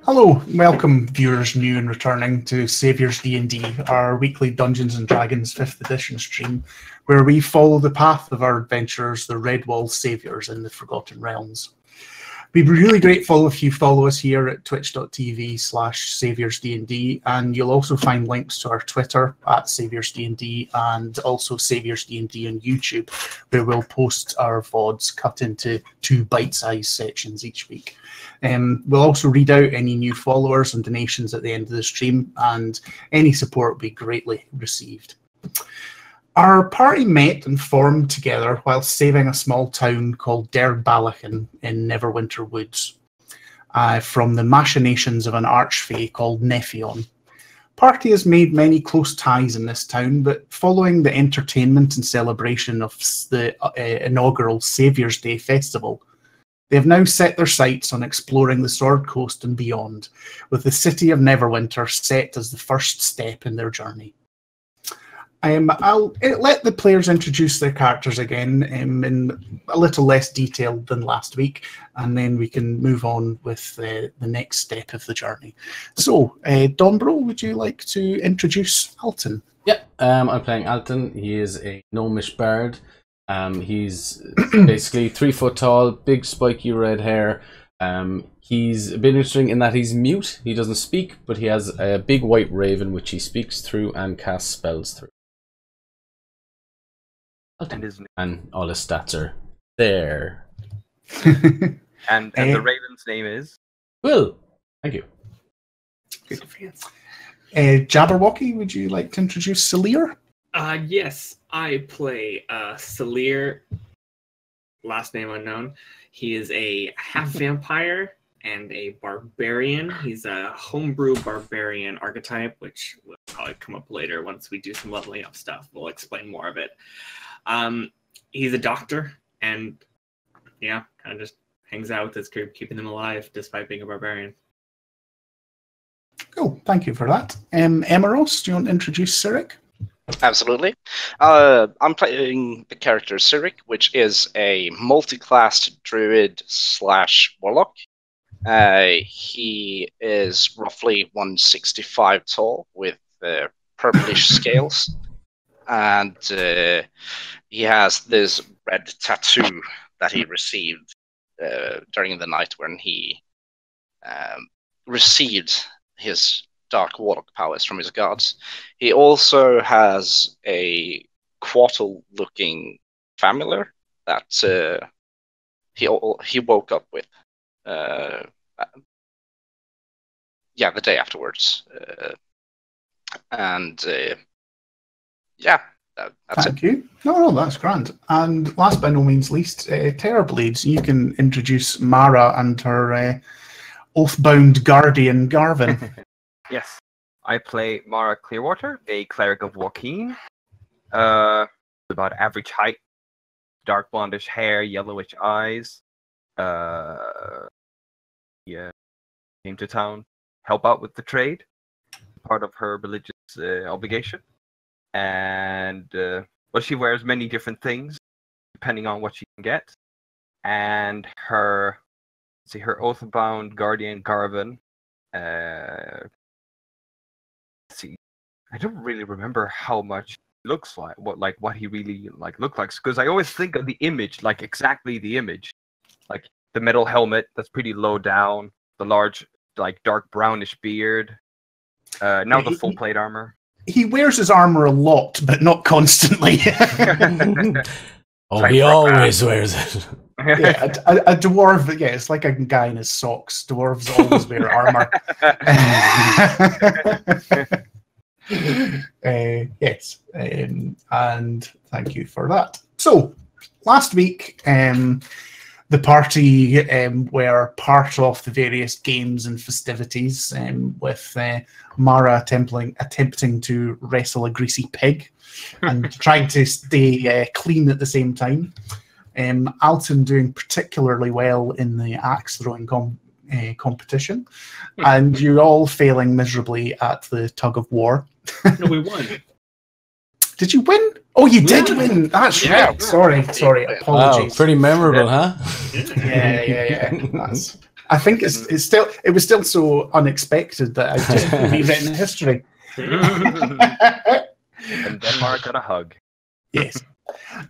Hello, welcome viewers new and returning to Saviours D&D, our weekly Dungeons & Dragons 5th edition stream, where we follow the path of our adventurers, the Redwall Saviours in the Forgotten Realms. We'd be really grateful if you follow us here at twitch.tv/SavioursDnD, and you'll also find links to our Twitter at SavioursDnD and also SavioursDnD on YouTube, where we'll post our VODs cut into 2 bite-sized sections each week. We'll also read out any new followers and donations at the end of the stream, and any support will be greatly received. Our party met and formed together while saving a small town called Derbalachan in Neverwinter Woods from the machinations of an archfey called Nephion. Party has made many close ties in this town, but following the entertainment and celebration of the inaugural Saviours Day festival, they have now set their sights on exploring the Sword Coast and beyond, with the city of Neverwinter set as the first step in their journey. I'll let the players introduce their characters again in a little less detail than last week, and then we can move on with the next step of the journey. So, Dombro, would you like to introduce Alton? Yeah, I'm playing Alton. He is a gnomish bard. He's basically 3 foot tall, big spiky red hair. He's a bit interesting in that he's mute. He doesn't speak, but he has a big white raven which he speaks through and casts spells through. And all his stats are there. and the raven's name is? Will. Thank you. Good for you. Jabberwocky, would you like to introduce Salir? Yes, I play Salir, last name unknown. He is a half-vampire and a barbarian. He's a homebrew barbarian archetype, which will probably come up later once we do some leveling up stuff. We'll explain more of it. He's a doctor, and yeah, kind of just hangs out with his group, keeping them alive despite being a barbarian. Cool, thank you for that. Emeros, do you want to introduce Cyric? Absolutely. I'm playing the character Cyric, which is a multi-classed druid / warlock. He is roughly 165 tall with purplish scales, and he has this red tattoo that he received during the night when he received his dark warlock powers from his gods. He also has a quartal-looking familiar that he woke up with. The day afterwards, that's Thank you. No, that's grand. And last but no means least, Terrorblades. You can introduce Mara and her oath-bound guardian, Garvin. Yes, I play Mara Clearwater, a cleric of Joaquin. About average height, dark blondish hair, yellowish eyes. Came to town, help out with the trade, part of her religious obligation. And she wears many different things depending on what she can get. And her oath-bound guardian Garvin. I don't really remember how much he looks like, what he really looks like, because I always think of the image, exactly the image, like the metal helmet that's pretty low down, the large, dark brownish beard. Now the full plate armor. He wears his armor a lot, but not constantly. Oh, he always wears it. Yeah, a dwarf, yeah, it's like a guy in his socks. Dwarves always wear armor. Yes, and thank you for that. So, last week, the party were part of the various games and festivities, with Mara attempting to wrestle a greasy pig and trying to stay clean at the same time. Alton doing particularly well in the axe throwing competition, and you're all failing miserably at the tug of war. No, we won. Did you win? Oh, you did win. That's right. Sorry. Wow, Apologies. pretty memorable, huh? Yeah. I think it was still so unexpected that I just rewritten history. And Denmark got a hug. Yes.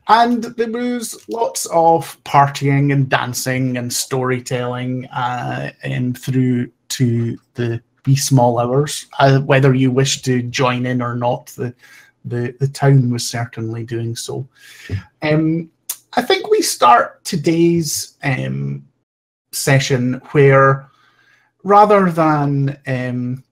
And there was lots of partying and dancing and storytelling through to the wee small hours. Whether you wish to join in or not, the town was certainly doing so. I think we start today's session where, rather than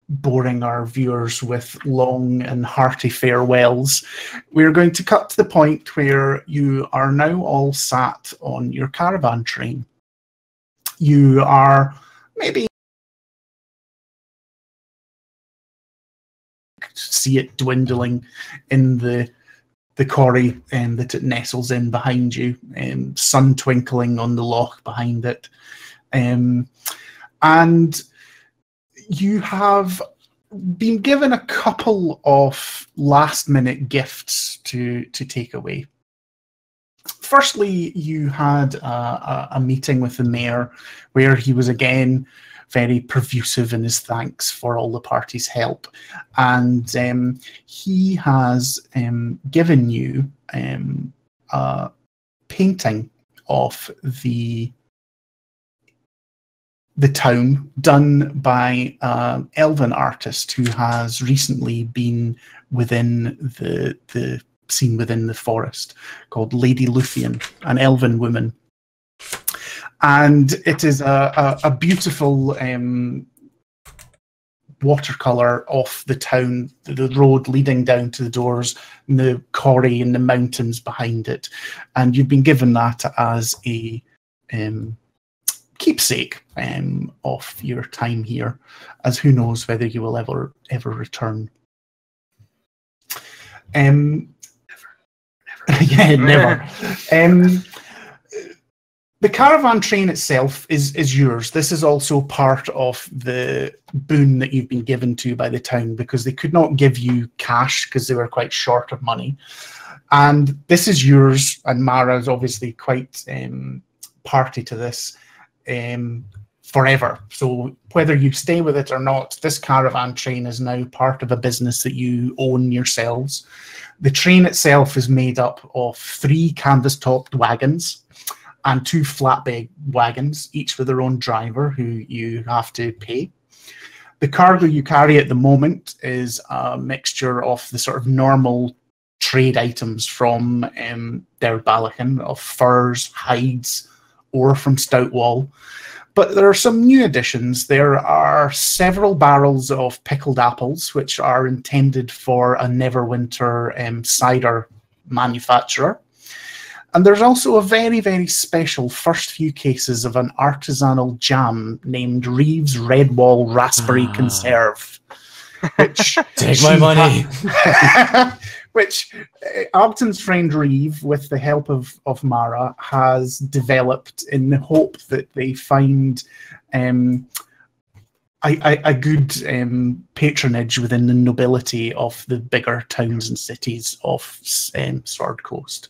boring our viewers with long and hearty farewells, we're going to cut to the point where you are now all sat on your caravan train. You are maybe see it dwindling in the quarry that it nestles in behind you, sun twinkling on the loch behind it, and you have been given a couple of last-minute gifts to take away. Firstly, you had a meeting with the mayor where he was again very profuse in his thanks for all the party's help, and he has given you a painting of the town done by an elven artist who has recently been within the scene within the forest, called Lady Luthien, an elven woman. And it is a beautiful watercolour of the town, the road leading down to the doors, and the quarry and the mountains behind it. And you've been given that as a keepsake of your time here, as who knows whether you will ever return. Never. Yeah, never. The caravan train itself is yours. This is also part of the boon that you've been given to by the town, because they could not give you cash because they were quite short of money. And this is yours, and Mara is obviously quite party to this forever. So whether you stay with it or not, this caravan train is now part of a business that you own yourselves. The train itself is made up of 3 canvas-topped wagons and 2 flatbed wagons, each with their own driver who you have to pay. The cargo you carry at the moment is a mixture of the sort of normal trade items from Derbalachan, of furs, hides, ore from Stoutwall. But there are some new additions. There are several barrels of pickled apples, which are intended for a Neverwinter cider manufacturer. And there's also a very, very special first few cases of an artisanal jam named Reeves Redwall Raspberry Conserve. Which take my money. Which Ogden's friend Reeve, with the help of Mara, has developed in the hope that they find a good patronage within the nobility of the bigger towns and cities of Sword Coast.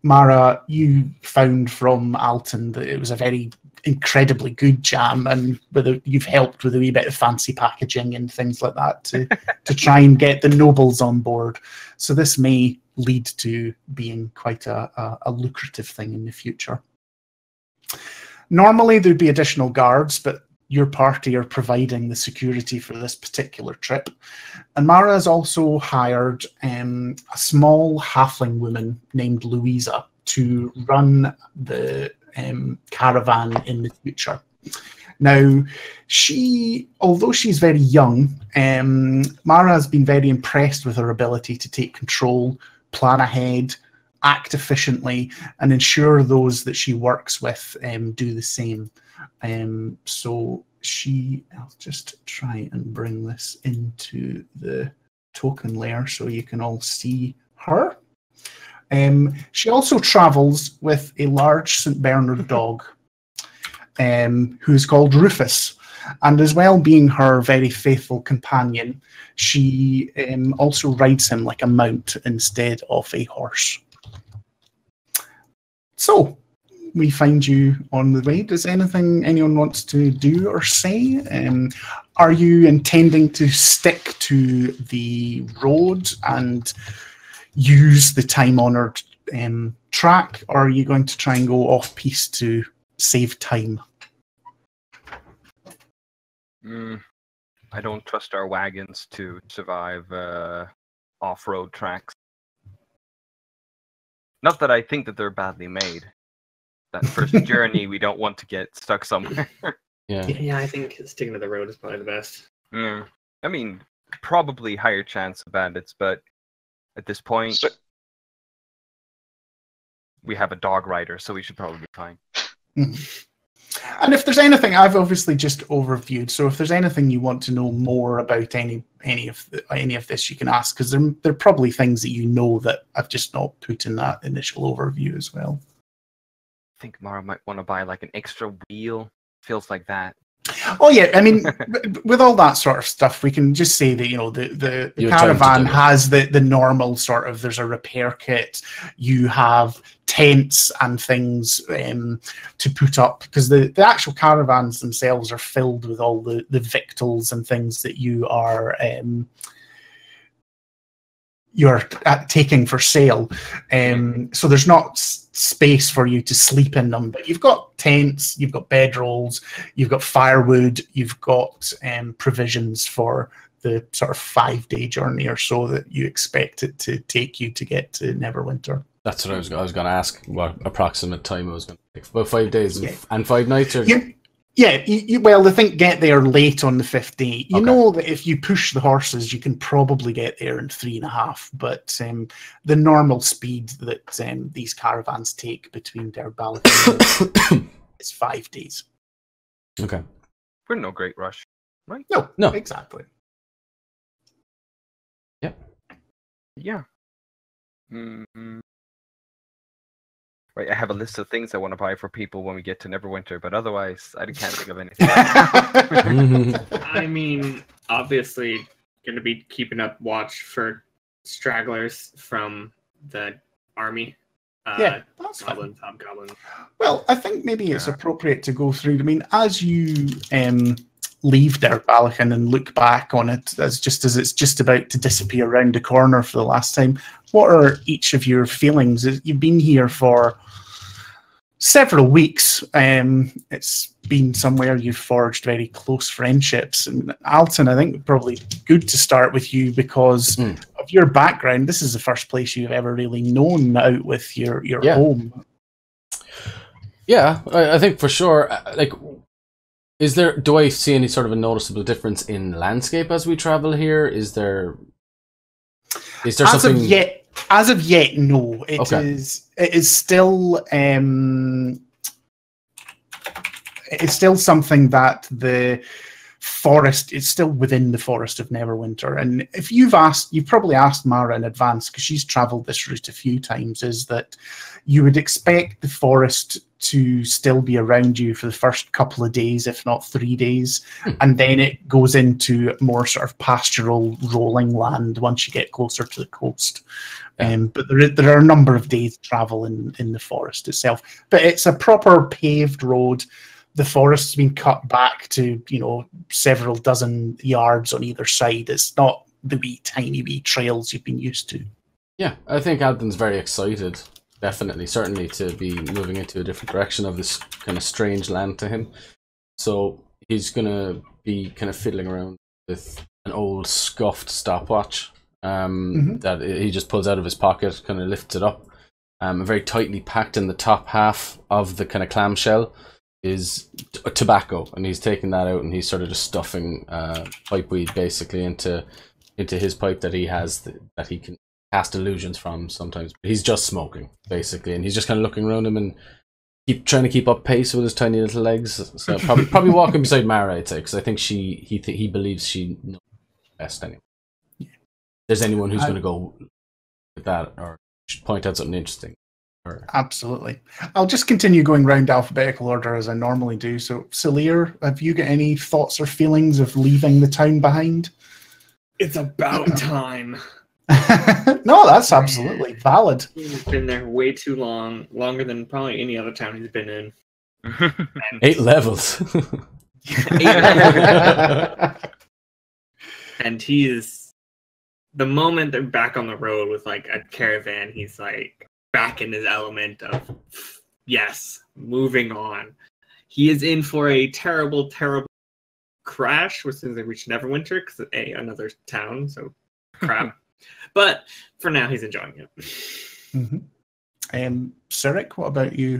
Mara, you found from Alton that it was a very incredibly good jam, and you've helped with a wee bit of fancy packaging and things like that to try and get the nobles on board. So this may lead to being quite a lucrative thing in the future. Normally there'd be additional guards, but your party are providing the security for this particular trip. And Mara has also hired a small halfling woman named Louisa to run the caravan in the future. Now, although she's very young, Mara has been very impressed with her ability to take control, plan ahead, act efficiently, and ensure those that she works with do the same. So I'll just try and bring this into the token layer so you can all see her. She also travels with a large St. Bernard dog. who's called Rufus. And as well being her very faithful companion, she also rides him like a mount instead of a horse. So, we find you on the way. Does anyone wants to do or say? Are you intending to stick to the road and use the time-honoured track, or are you going to try and go off-piste to save time? I don't trust our wagons to survive off-road tracks. Not that I think that they're badly made. That first journey, we don't want to get stuck somewhere. Yeah, I think sticking to the road is probably the best. I mean, probably higher chance of bandits, but at this point, we have a dog rider, so we should probably be fine. And if there's anything, I've obviously just overviewed. So if there's anything you want to know more about any of this, you can ask, because there are probably things that you know that I've just not put in that initial overview as well. I think Mara might want to buy like an extra wheel. Feels like that. Oh yeah, I mean, with all that sort of stuff, we can just say that, you know, the caravan has the normal sort of, there's a repair kit, you have tents and things to put up, because the actual caravans themselves are filled with all the victuals and things that you're taking for sale. So there's not space for you to sleep in them, but you've got tents, you've got bedrolls, you've got firewood, you've got provisions for the sort of 5-day journey or so that you expect it to take you to get to Neverwinter. That's what I was going to ask, what approximate time it was going to take. About 5 days and 5 nights? Or... Well, I think get there late on the 5th day. You know that if you push the horses, you can probably get there in 3.5. But the normal speed that these caravans take between Derbalk is 5 days. Okay. We're in no great rush, right? No, exactly. Yeah. Mm-hmm. Right, I have a list of things I want to buy for people when we get to Neverwinter, but otherwise, I can't think of anything. I mean, obviously, going to be keeping up watch for stragglers from the army. That's goblins, hobgoblins. Well, I think maybe it's appropriate to go through. I mean, as you leave Derbalk and look back on it as it's just about to disappear around the corner for the last time, what are each of your feelings? You've been here for several weeks. It's been somewhere you've forged very close friendships. And Alton, I think probably good to start with you because of your background. This is the first place you've ever really known out with your home. Yeah, I think for sure. Like, do I see any sort of a noticeable difference in landscape as we travel here? Is there something? As of yet, no. It is still it's still something that the forest is still within the forest of Neverwinter. And if you've probably asked Mara in advance, because she's travelled this route a few times, is that you would expect the forest to still be around you for the first couple of days, if not 3 days. And then it goes into more sort of pastoral rolling land once you get closer to the coast. But there are a number of days travel in the forest itself. But it's a proper paved road. The forest's been cut back to, several dozen yards on either side. It's not the tiny wee trails you've been used to. Yeah, I think Alton's very excited. Certainly to be moving into a different direction of this kind of strange land to him. So he's going to be kind of fiddling around with an old scuffed stopwatch that he just pulls out of his pocket, kind of lifts it up. Very tightly packed in the top half of the kind of clamshell is tobacco, and he's taking that out and he's sort of just stuffing pipe weed basically into his pipe that he has that he can cast illusions from sometimes. But he's just smoking basically, and he's just kind of looking around him and trying to keep up pace with his tiny little legs. So probably walking beside Mara, I'd say, because I think he believes she knows best anyway. If there's anyone who's going to go with that or point out something interesting, Absolutely. I'll just continue going round alphabetical order as I normally do. So, Salir, have you got any thoughts or feelings of leaving the town behind? It's about time. No, that's absolutely valid. He's been there way too long, longer than probably any other town he's been in. 8 levels. And he is, the moment they're back on the road with like a caravan, he's like back in his element of, yes, moving on. He is in for a terrible, terrible crash as soon as they reach Neverwinter, because another town, so crap. But for now, he's enjoying it. Mm-hmm. Cyric, what about you?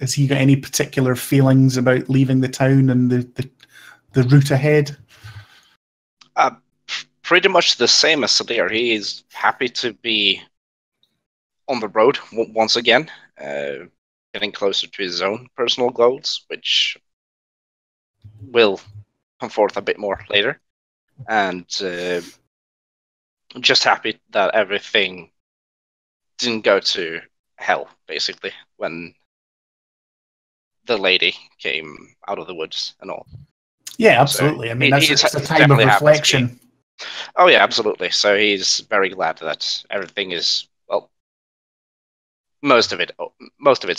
Has he got any particular feelings about leaving the town and the route ahead? Pretty much the same as Sadir. He is happy to be on the road once again, getting closer to his own personal goals, which will come forth a bit more later. And just happy that everything didn't go to hell, basically, when the lady came out of the woods and all. Yeah, absolutely. So I mean, it's a time of reflection. Oh yeah, absolutely. So he's very glad that everything is, well, most of it's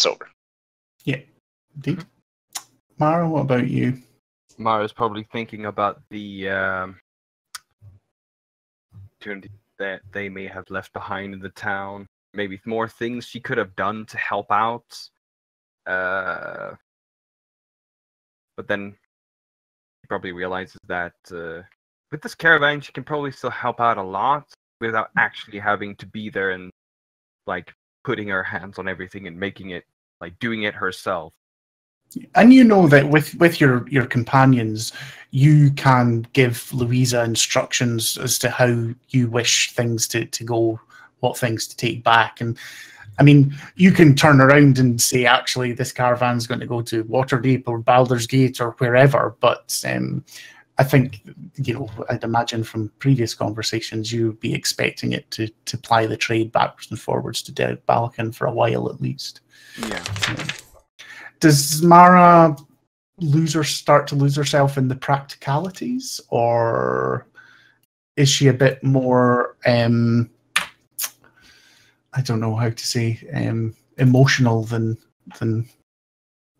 over. Yeah, indeed. Mara, what about you? Mara's probably thinking about the opportunity that they may have left behind in the town. Maybe more things she could have done to help out. But then she probably realizes that with this caravan, she can probably still help out a lot without actually having to be there and like putting her hands on everything and making it, like doing it herself. And you know that with your companions, you can give Louisa instructions as to how you wish things to go, what things to take back. And I mean, you can turn around and say, actually, this caravan's going to go to Waterdeep or Baldur's Gate or wherever. But I think, you know, I'd imagine from previous conversations, you'd be expecting it to ply the trade backwards and forwards to Balakan for a while at least. Yeah. Does Mara start to lose herself in the practicalities, or is she a bit more, I don't know how to say, emotional than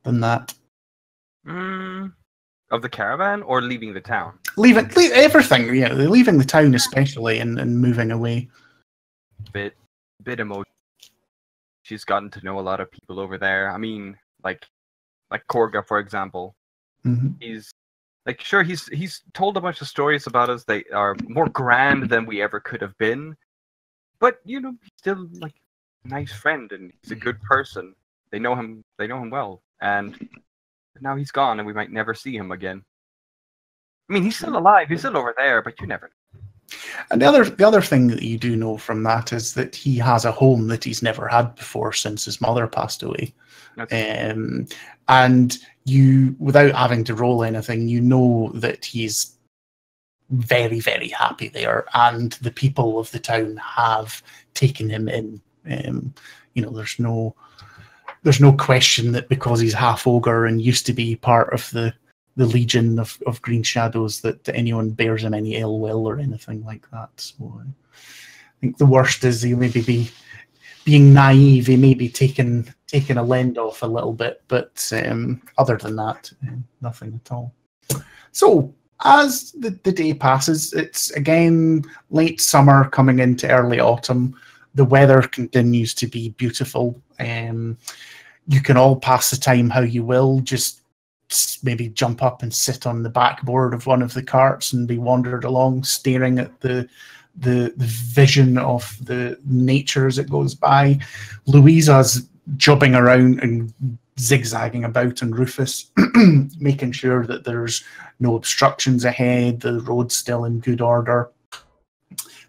that? Of the caravan or leaving the town? Leaving everything, yeah. Leaving the town especially and moving away. Bit emotional. She's gotten to know a lot of people over there. I mean, like Korga, for example. Mm-hmm. He's like, sure, he's told a bunch of stories about us. They are more grand than we ever could have been. But you know, he's still like a nice friend and he's a good person. They know him well. And now he's gone and we might never see him again. I mean, he's still alive, he's still over there, but you never know. And the other thing that you do know from that is that he has a home that he's never had before since his mother passed away. And you, without having to roll anything, you know that he's very, very happy there, and the people of the town have taken him in. You know, there's no question that because he's half ogre and used to be part of the Legion of Green Shadows that anyone bears him any ill will or anything like that. So I think the worst is he maybe being naive, he may be taking a lend off a little bit, but other than that, nothing at all. So as the day passes, it's again late summer coming into early autumn. The weather continues to be beautiful. You can all pass the time how you will, just maybe jump up and sit on the backboard of one of the carts and be wandered along, staring at the vision of the nature as it goes by. Louisa's jobbing around and zigzagging about on Rufus, making sure that there's no obstructions ahead, the road's still in good order.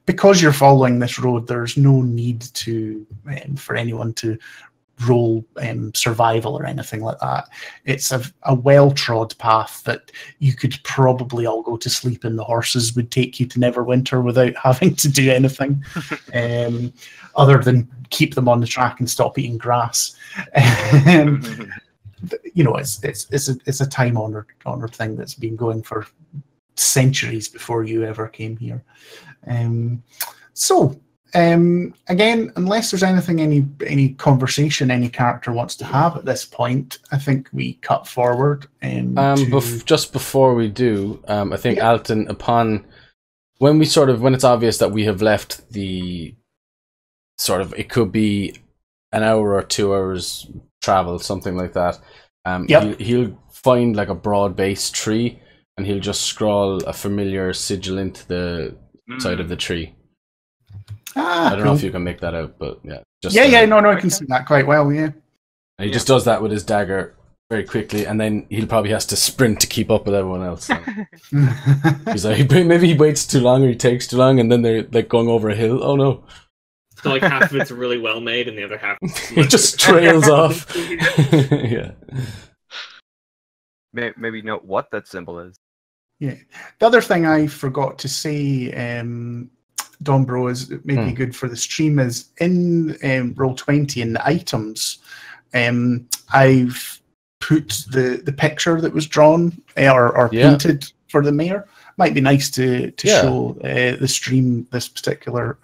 Because you're following this road, there's no need to for anyone to roll survival or anything like that. It's a well-trod path that you could probably all go to sleep and the horses would take you to Neverwinter without having to do anything, other than keep them on the track and stop eating grass. You know, it's a time-honored thing that's been going for centuries before you ever came here. Again, unless there's any conversation any character wants to have at this point, I think we cut forward. Just before we do, I think Alton, when it's obvious that we have left the it could be an hour or 2 hours travel, something like that. He'll find like a broad-based tree, and he'll just scrawl a familiar sigil into the side of the tree. I don't know if you can make that out, but yeah. I can see that quite well, yeah. And he just does that with his dagger very quickly, and then he'll probably has to sprint to keep up with everyone else. So. He's like, maybe he waits too long or he takes too long, and then they're like going over a hill. Oh no. So like half of it's really well made, and the other half it just trails off. Yeah. Maybe note what that symbol is. Yeah. The other thing I forgot to say, Dombro, is maybe good for the stream, is in Roll20 in the items, I've put the picture that was drawn or painted for the mayor. Might be nice to show the stream this particular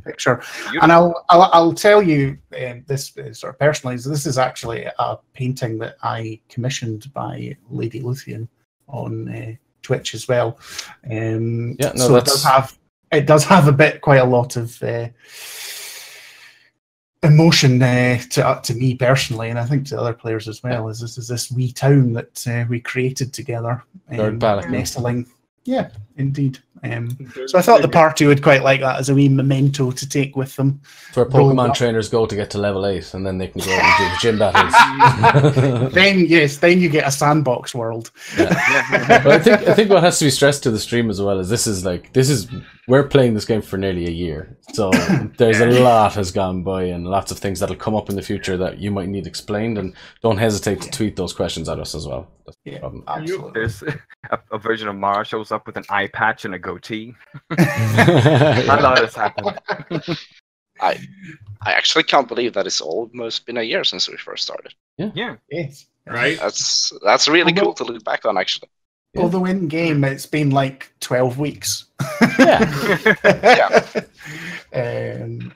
picture. And I'll tell you this sort of personally. This is actually a painting that I commissioned by Lady Luthien on Twitch as well. It does have quite a lot of emotion to me personally, and I think to other players as well. Is this wee town that we created together, nestling. Yeah, indeed. So I thought the party would quite like that as a wee memento to take with them. It's where Pokemon trainers go to get to level 8, and then they can go out and do the gym battles. then you get a sandbox world. Yeah. But I think what has to be stressed to the stream as well is this is we're playing this game for nearly a year, so there's a lot has gone by and lots of things that'll come up in the future that you might need explained, and don't hesitate to tweet those questions at us as well. That's the problem. Absolutely. There's a version of Mara shows up with an eye patch and a goatee. A lot has happened. I actually can't believe that it's almost been a year since we first started. Yeah. Yes. right? That's really cool to look back on, actually. Yeah. Although in game it's been like 12 weeks. Yeah.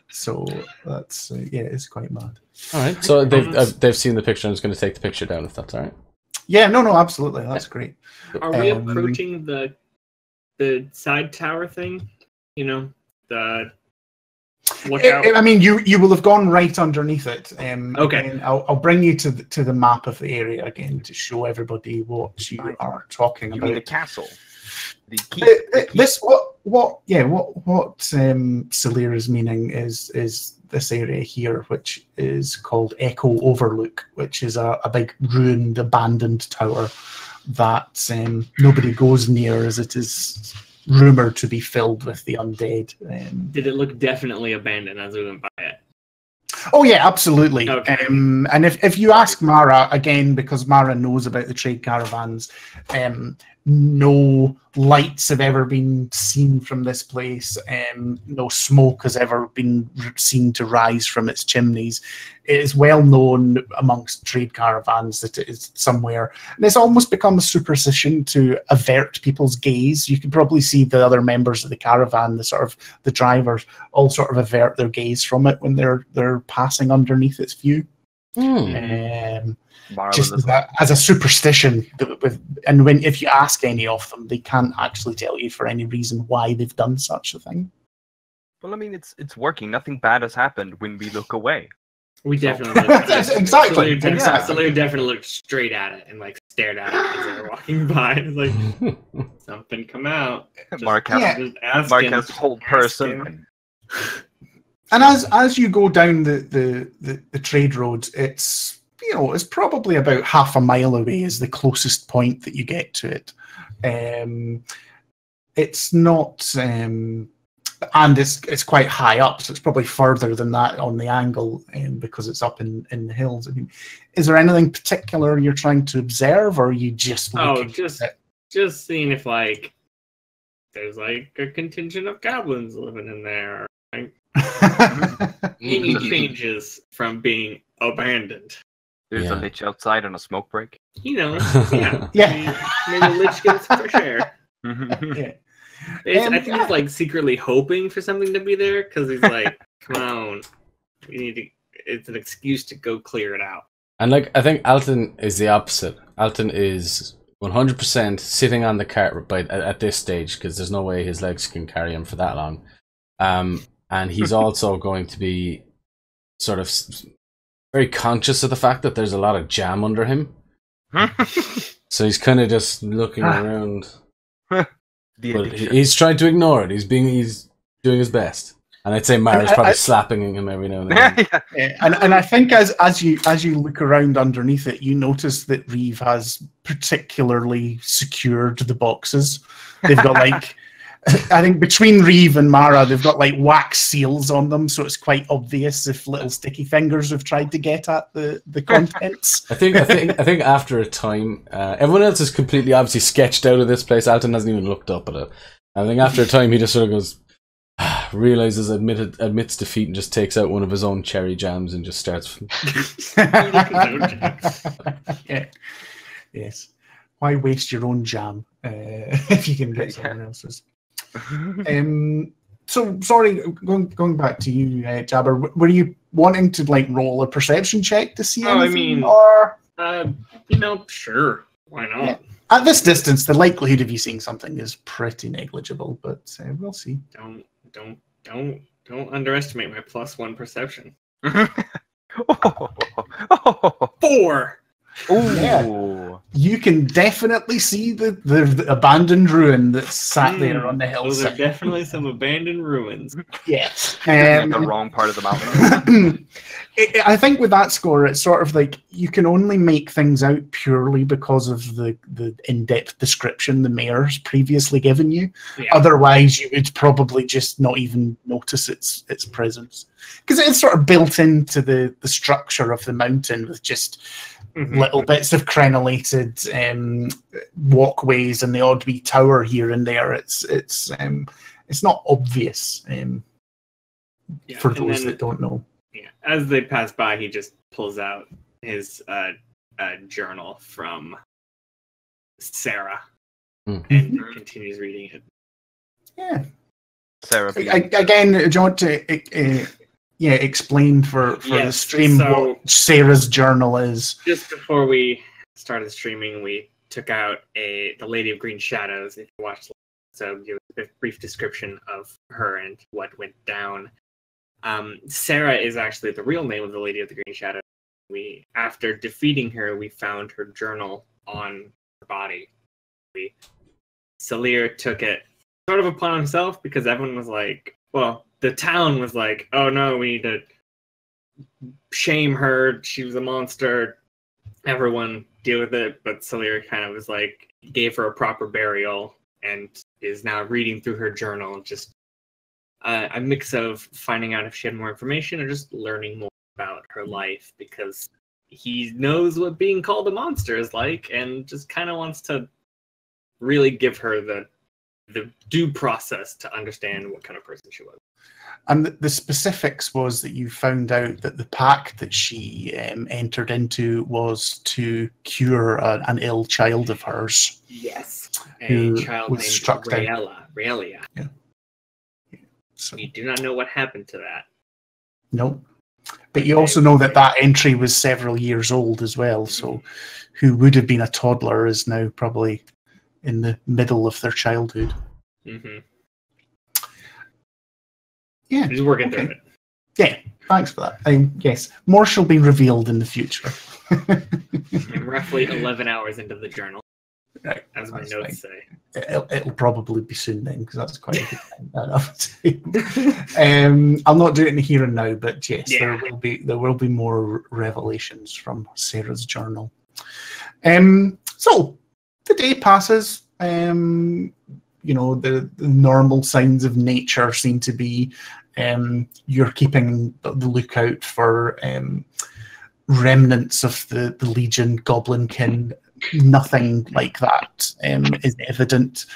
So that's it's quite mad. All right. So they've seen the picture and it's going to take the picture down if that's all right. Yeah. No. Absolutely. That's great. Are we approaching the side tower thing? You know, the lookout. I mean, you will have gone right underneath it. Okay. And I'll bring you to the map of the area again to show everybody what you are talking You about. mean the castle? The key. This what Salir is meaning is this area here, which is called Echo Overlook, which is a big ruined, abandoned tower that nobody goes near, as it is rumored to be filled with the undead. Did it look definitely abandoned as we went by it? Oh yeah, absolutely. Okay. And if you ask Mara again, because Mara knows about the trade caravans, no lights have ever been seen from this place. No smoke has ever been seen to rise from its chimneys. It is well known amongst trade caravans that it is somewhere, and it's almost become a superstition to avert people's gaze. You can probably see the other members of the caravan, the drivers, all sort of avert their gaze from it when they're passing underneath its view. Just as a superstition, if you ask any of them, they can't actually tell you for any reason why they've done such a thing. Well, I mean, it's working. Nothing bad has happened when we look away. We definitely Exactly. Salir definitely looked straight at it and like stared at it as they were walking by. It's like something come out. Marquez whole person. And as you go down the trade road, it's probably about half a mile away is the closest point that you get to it. It's not and it's quite high up, so it's probably further than that on the angle, because it's up in the hills. I mean, is there anything particular you're trying to observe, or are you just looking at it? Just seeing if like there's like a contingent of goblins living in there. Like, any changes from being abandoned. There's a lich outside on a smoke break. You know, yeah. Maybe a lich gets fresh air. Yeah. I think he's like secretly hoping for something to be there because he's like, "Come on, we need to." It's an excuse to go clear it out. And like, I think Alton is the opposite. Alton is 100% sitting on the cart at this stage because there's no way his legs can carry him for that long. And he's also going to be sort of very conscious of the fact that there's a lot of jam under him. So he's kind of just looking around. But he's trying to ignore it. He's doing his best. And I'd say Mara's probably slapping him every now and then. And I think as you look around underneath it, you notice that Reeve has particularly secured the boxes. They've got like, I think between Reeve and Mara, they've got like wax seals on them, so it's quite obvious if little sticky fingers have tried to get at the contents. I think after a time, everyone else is completely obviously sketched out of this place. Alton hasn't even looked up at it. I think after a time, he just sort of goes, realizes, admits defeat, and just takes out one of his own cherry jams and just starts. Yeah. Yes. Why waste your own jam if you can get someone else's? So sorry, going back to you, Jabber. Were you wanting to like roll a perception check to see anything? Or sure, why not? Yeah. At this distance, the likelihood of you seeing something is pretty negligible, but we'll see. Don't underestimate my +1 perception. 4. Oh, yeah. You can definitely see the abandoned ruin that's sat there on the hillside. Those are definitely some abandoned ruins. Yes. The wrong part of the mountain. I think with that score, it's sort of like you can only make things out purely because of the in-depth description the mayor's previously given you. Yeah. Otherwise, you would probably just not even notice its presence. Because it's sort of built into the structure of the mountain with just little bits of crenellated walkways and the odd wee tower here and there. It's not obvious for those that don't know. Yeah, as they pass by, he just pulls out his journal from Sarah and continues reading it. Yeah, Sarah. Again, do you want to explain for the stream what Sarah's journal is? Just before we started streaming, we took out the Lady of Green Shadows. If you watched, so give a brief description of her and what went down. Sarah is actually the real name of the Lady of the Green Shadows. After defeating her, we found her journal on her body. Salir took it sort of upon himself because everyone was like, well, the town was like, oh no, we need to shame her. She was a monster. Everyone deal with it. But Salir kind of was like, gave her a proper burial and is now reading through her journal. Just a mix of finding out if she had more information or just learning more about her life because he knows what being called a monster is like and just kind of wants to really give her the due process to understand what kind of person she was. And the specifics was that you found out that the pact that she entered into was to cure an ill child of hers. Yes, a child named Raelia. Yeah. So, you do not know what happened to that. No. But you also know that entry was several years old as well, so who would have been a toddler is now probably in the middle of their childhood. Mm-hmm. Yeah. He's working through it. Yeah, thanks for that. Yes, more shall be revealed in the future. I'm roughly 11 hours into the journal. Right, as my notes say. It'll probably be soon then, because that's quite a good time. I'll not do it in the here and now, but yes, there will be more revelations from Sarah's journal. So the day passes. the normal signs of nature seem to be you're keeping the lookout for remnants of the Legion, Goblinkin. Nothing like that is evident.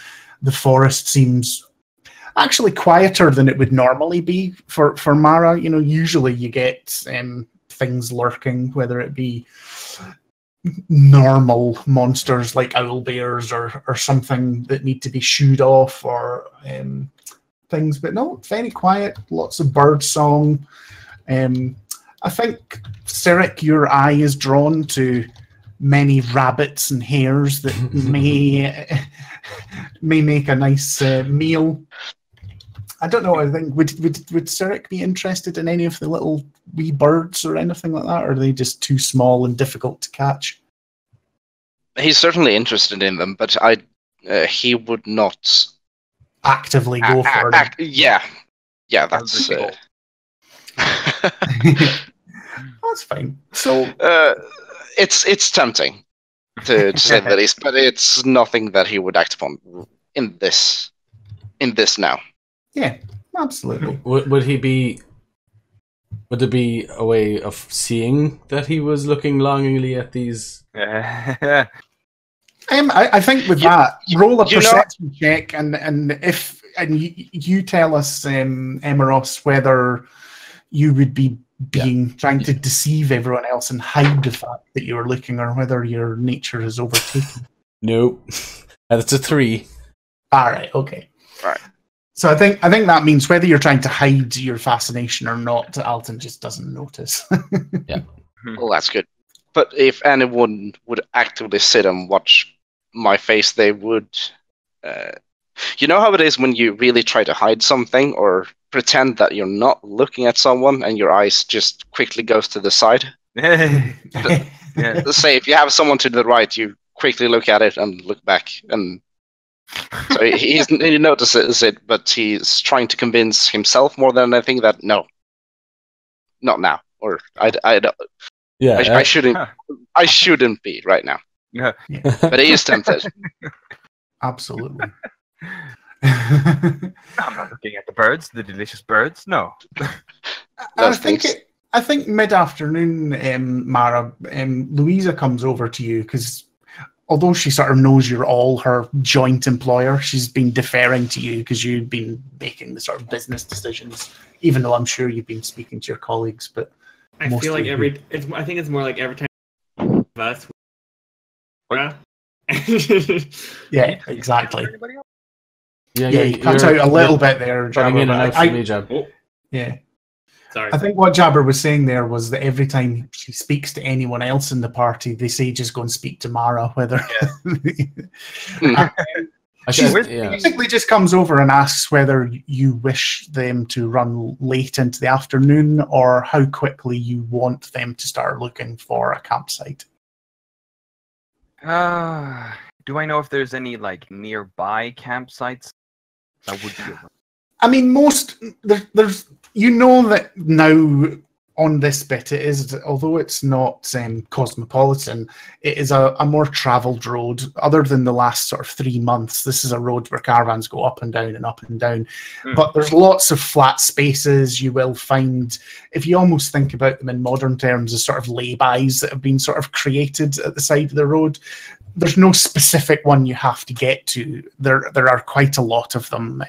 The forest seems actually quieter than it would normally be for Mara. Usually you get things lurking, whether it be normal monsters like owl bears or something that need to be shooed off or things, but no, very quiet, lots of bird song. I think, Cyric, your eye is drawn to many rabbits and hares that may make a nice meal. I don't know. I think would Cyric be interested in any of the little wee birds or anything like that? Or are they just too small and difficult to catch? He's certainly interested in them, but he would not actively go for them. Yeah, that's that's fine. So it's tempting to say the least, but it's nothing that he would act upon in this now. Yeah, absolutely. Would there be a way of seeing that he was looking longingly at these? I think with that, roll a perception check, and you tell us, Emeros, whether you would be trying to deceive everyone else and hide the fact that you're looking, or whether your nature is overtaken. Nope, that's a 3. All right, okay. All right. So I think that means whether you're trying to hide your fascination or not, Alton just doesn't notice. Yeah. Well, that's good. But if anyone would actively sit and watch my face, they would. You know how it is when you really try to hide something or pretend that you're not looking at someone and your eyes just quickly goes to the side? Say if you have someone to the right, you quickly look at it and look back, and so he notices it, but he's trying to convince himself more than anything that no, not now, or I don't. Yeah, I shouldn't be right now. Yeah. But he is tempted. Absolutely. I'm not looking at the birds, the delicious birds. No. I think mid-afternoon, Mara, Louisa comes over to you because although she sort of knows you're all her joint employer, she's been deferring to you because you've been making the sort of business decisions, even though I'm sure you've been speaking to your colleagues. But I feel like I think it's more like every time of us. Yeah, exactly. Yeah, you cut out a little bit there, Jabber. In and out for me, Jab. Yeah. Sorry. I think what Jabber was saying there was that every time she speaks to anyone else in the party, they say just go and speak to Mara, whether... She basically just comes over and asks whether you wish them to run late into the afternoon or how quickly you want them to start looking for a campsite. Do I know if there's any nearby campsites? That would be. I mean, there's that now on this bit it is, although it's not cosmopolitan, it is a more travelled road. Other than the last sort of 3 months, this is a road where caravans go up and down and up and down. But there's lots of flat spaces. You will find, if you almost think about them in modern terms, as sort of lay-bys that have been sort of created at the side of the road. There's no specific one you have to get to. There are quite a lot of them.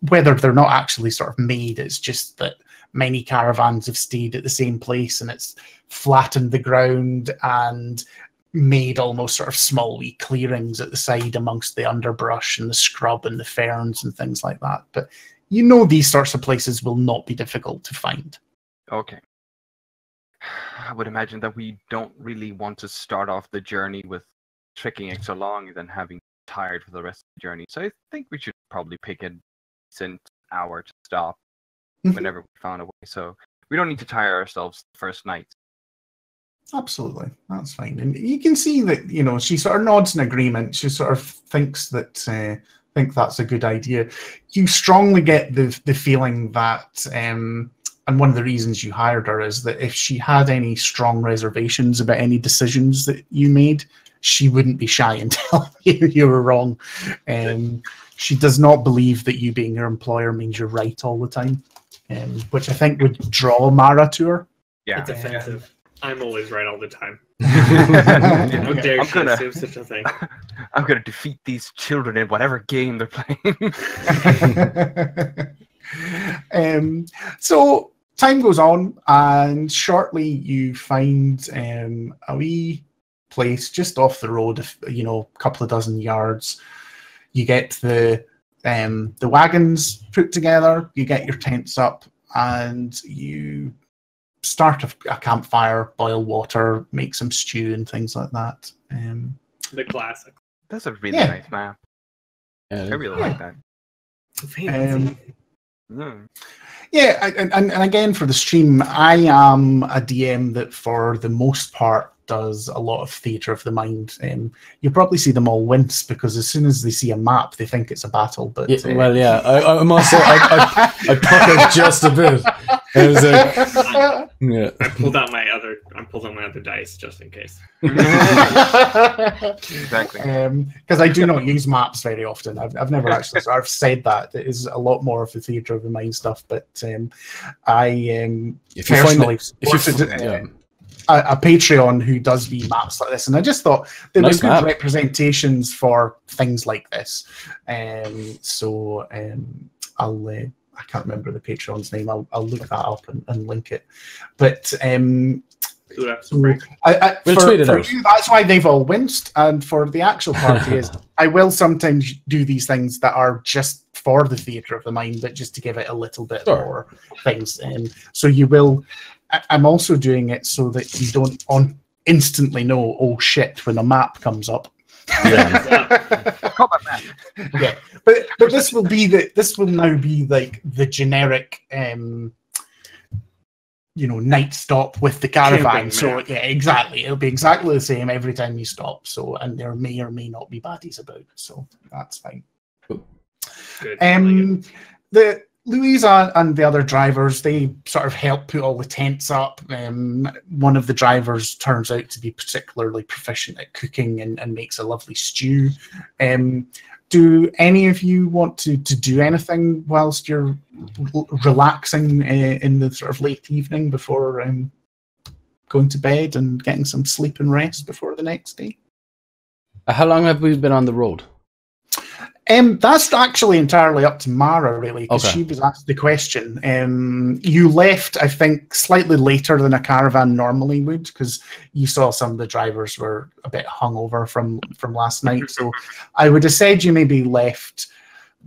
Whether they're not actually sort of made, it's just that many caravans have stayed at the same place and it's flattened the ground and made almost sort of small wee clearings at the side amongst the underbrush and the scrub and the ferns and things like that. But these sorts of places will not be difficult to find. Okay. I would imagine that we don't really want to start off the journey with trekking it so long and then having tired for the rest of the journey. So I think we should probably pick a decent hour to stop whenever we found a way. So we don't need to tire ourselves the first night. Absolutely, that's fine. And you can see that she sort of nods in agreement. She sort of thinks that's a good idea. You strongly get the feeling that. And one of the reasons you hired her is that if she had any strong reservations about any decisions that you made, she wouldn't be shy in telling you were wrong. She does not believe that you being her employer means you're right all the time, which I think would draw Mara to her. Yeah. It's offensive. I'm always right all the time. How dare she assume such a thing? I'm gonna defeat these children in whatever game they're playing. So time goes on, and shortly you find a wee place just off the road, a couple of dozen yards. You get the wagons put together, you get your tents up, and you start a campfire, boil water, make some stew and things like that. The classic. That's a really nice map. Yeah, I really like that. Fancy. Yeah, and again for the stream, I am a DM that for the most part does a lot of theatre of the mind. You probably see them all wince because as soon as they see a map, they think it's a battle. But I must say I puckered just a bit. It was I pulled out my other dice just in case. Exactly. Because I do not use maps very often. I've never actually sort of said that. It is a lot more of the theatre of the mind stuff. But I personally a Patreon who does wee maps like this, and I just thought there was good representations for things like this. I can't remember the Patreon's name. I'll look that up and link it. But we'll tweet it out. That's why they've all winced. And for the actual party is I will sometimes do these things that are just for the theatre of the mind, but just to give it a little bit more things. So you will. I'm also doing it so that you don't instantly know, oh shit, when a map comes up. Yeah. Yeah, but this will now be like the generic night stop with the caravan. Camping, so yeah, exactly, it'll be exactly the same every time you stop. So, and there may or may not be baddies about, so that's fine. Good. The Louisa and the other drivers, they sort of help put all the tents up. One of the drivers turns out to be particularly proficient at cooking and makes a lovely stew. Do any of you want to do anything whilst you're relaxing in the sort of late evening before going to bed and getting some sleep and rest before the next day? How long have we been on the road? That's actually entirely up to Mara, really, because she was asked the question. You left, I think, slightly later than a caravan normally would, because you saw some of the drivers were a bit hungover from last night. So I would have said you maybe left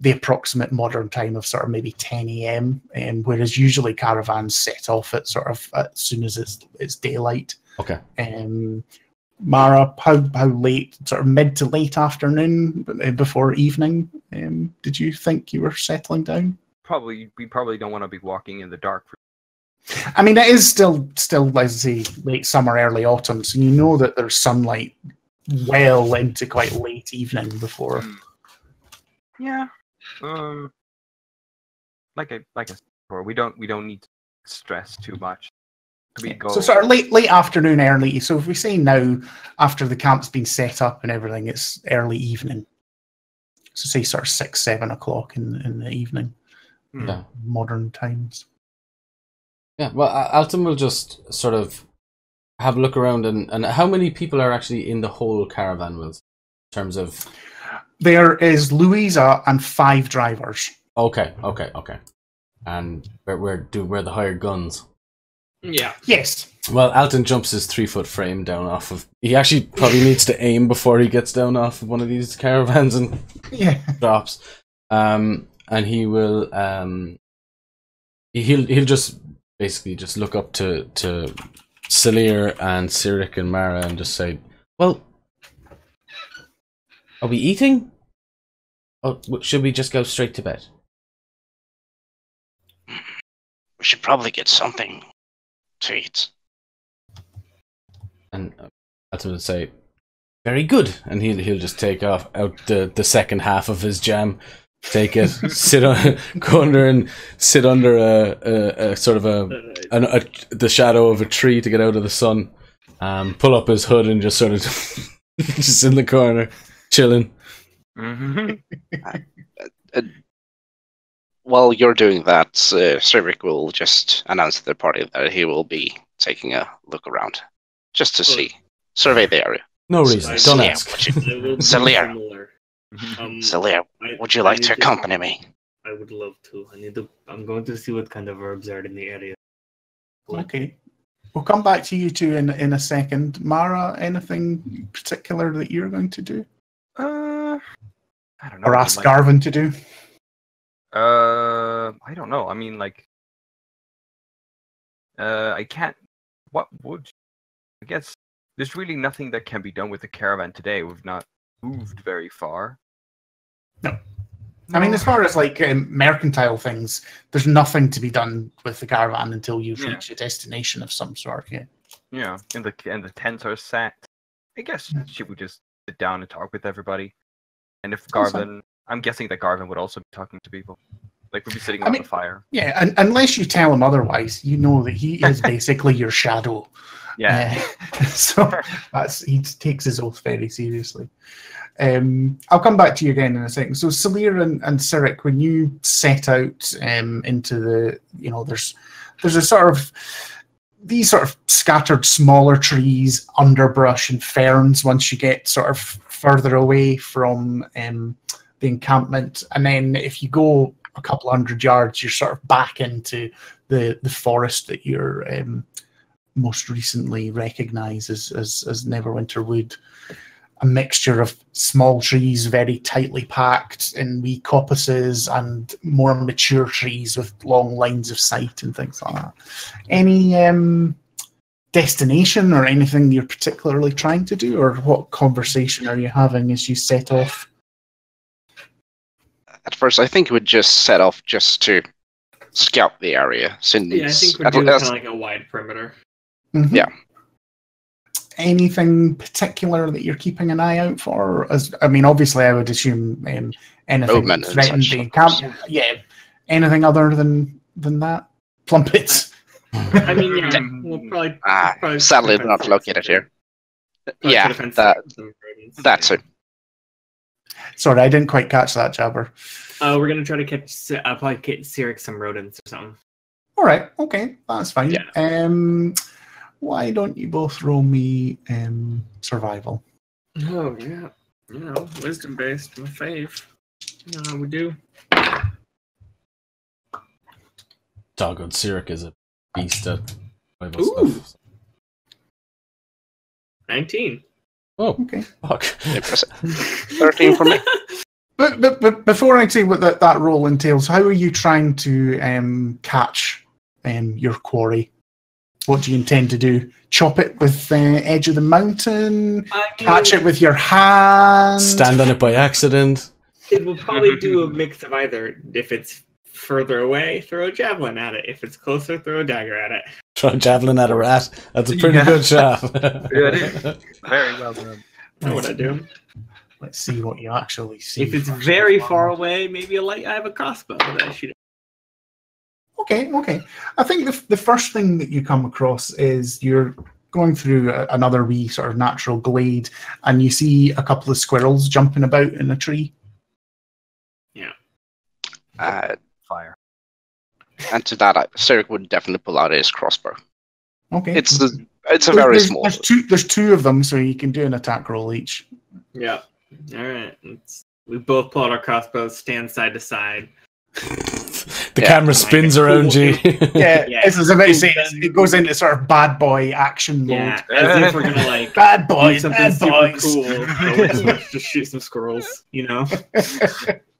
the approximate modern time of sort of maybe 10 a.m., whereas usually caravans set off at sort of as soon as it's daylight. Okay. Mara, how late, sort of mid to late afternoon before evening, did you think you were settling down? We probably don't want to be walking in the dark. I mean, it is still, as I say, late summer, early autumn, so you know that there's sunlight well into quite late evening before. Yeah. Like I said before, we don't need to stress too much. So sort of late afternoon, early. So if we say now, after the camp's been set up and everything, it's early evening. So say sort of 6-7 o'clock in the evening. Yeah. Modern times. Yeah. Well, Alton will just sort of have a look around and how many people are actually in the whole caravan in terms of? There is Louisa and 5 drivers. Okay. And where the hired guns? Yeah. Yes. Well, Alton jumps his 3-foot frame down off of. He actually probably needs to aim before he gets down off of one of these caravans and drops. And he will. He'll just basically just look up to Salir and Cyric and Mara and just say, "Well, are we eating? Or should we just go straight to bed?" We should probably get something to eat. And Alton would say, "Very good," and he'll just take out the second half of his jam, take it, go under and sit under a sort of the shadow of a tree to get out of the sun, pull up his hood and just sort of Just in the corner, chilling. Mhm. While you're doing that, Cedric will just announce to the party that he will be taking a look around, just to see, survey the area. No reason. Don't Celia, ask. I will be Celia. similar. Celia, would you like to accompany me? I would love to. I'm going to see what kind of herbs are in the area. Okay. We'll come back to you two in a second. Mara, anything particular that you're going to do? I don't know. Or ask Garvin to do? I don't know. I mean, like, I can't. What would? I guess there's really nothing that can be done with the caravan today. We've not moved very far. No. I mean, as far as like mercantile things, there's nothing to be done with the caravan until you've reached a destination of some sort. Yeah. Yeah, and the tents are set. I guess she would just sit down and talk with everybody. And if Garvin, I'm guessing that Garvin would also be talking to people. Like, we'd be sitting around the fire. Yeah, and unless you tell him otherwise, you know that he is basically your shadow. Yeah. So he takes his oath very seriously. I'll come back to you again in a second. So Salir and Cyric, when you set out into the, there's a sort of these sort of scattered smaller trees, underbrush and ferns once you get sort of further away from the encampment. And then if you go a couple 100 yards, you're sort of back into the forest that you're most recently recognized as Neverwinter Wood. A mixture of small trees, very tightly packed in wee coppices, and more mature trees with long lines of sight and things like that. Any destination or anything you're particularly trying to do, or what conversation are you having as you set off? At first, I think we'd just set off just to scout the area. Since I think we're doing kind of like a wide perimeter. Mm-hmm. Yeah. Anything particular that you're keeping an eye out for? Obviously, I would assume anything that threatens the encampment. Yeah. Anything other than that? Plumpets. I mean, yeah, we'll probably sadly, they're not located here. Yeah, that's it. Sorry, I didn't quite catch that, Jabber. We're gonna try to catch. Probably get Cyric some rodents or something. All right. Okay, that's fine. Yeah. Why don't you both roll me survival? Oh yeah, wisdom based, my fave. You know how we do. Doggone Cyric is a beast at stuff. 19. Oh, okay. Fuck. 13 for me. But before I say what that role entails, how are you trying to catch your quarry? What do you intend to do? Chop it with the edge of the mountain? Catch it with your hand? Stand on it by accident? It will probably do a mix of either. If it's further away, throw a javelin at it. If it's closer, throw a dagger at it. Throw a javelin at a rat. That's a pretty good shot. Yeah, it is. Very well done. That's what I do. Let's see what you actually see. If it's very far away, maybe I have a crossbow that I shoot. Okay. I think the first thing that you come across is you're going through another wee sort of natural glade, and you see a couple of squirrels jumping about in a tree. Yeah. Fire. And to that, Cyric would definitely pull out his crossbow. Okay. It's a very small. There's two of them, so you can do an attack roll each. Yeah. All right. We both pull out our crossbows, stand side to side. The camera spins around you. Yeah, this is about to say it goes into sort of bad boy action mode. Yeah, as if we're gonna bad boys, something bad super boys. Cool. Just shoot some squirrels,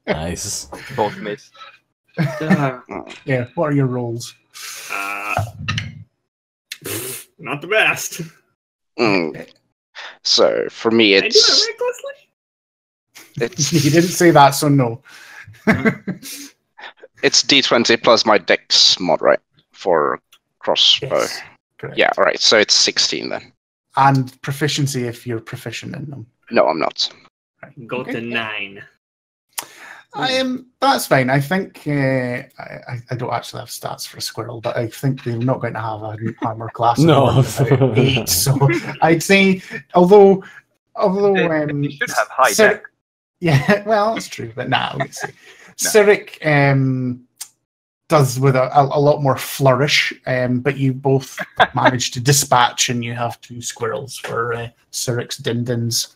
Nice. Both missed. Yeah, what are your rolls? Not the best. So for me, I do it recklessly. You didn't say that, so no. It's D20 plus my dex mod, right? For crossbow. Yes, correct. Yeah, alright, so it's 16 then. And proficiency if you're proficient in them. No, I'm not. Go to 9. That's fine. I think I don't actually have stats for a squirrel, but I think they're not going to have an armor class of No. more than about 8. So I'd say, although although They should have high Cyric- deck. Yeah, well, that's true, but now let's see. Cyric does with a lot more flourish, but you both manage to dispatch, and you have 2 squirrels for Cyric's dindins.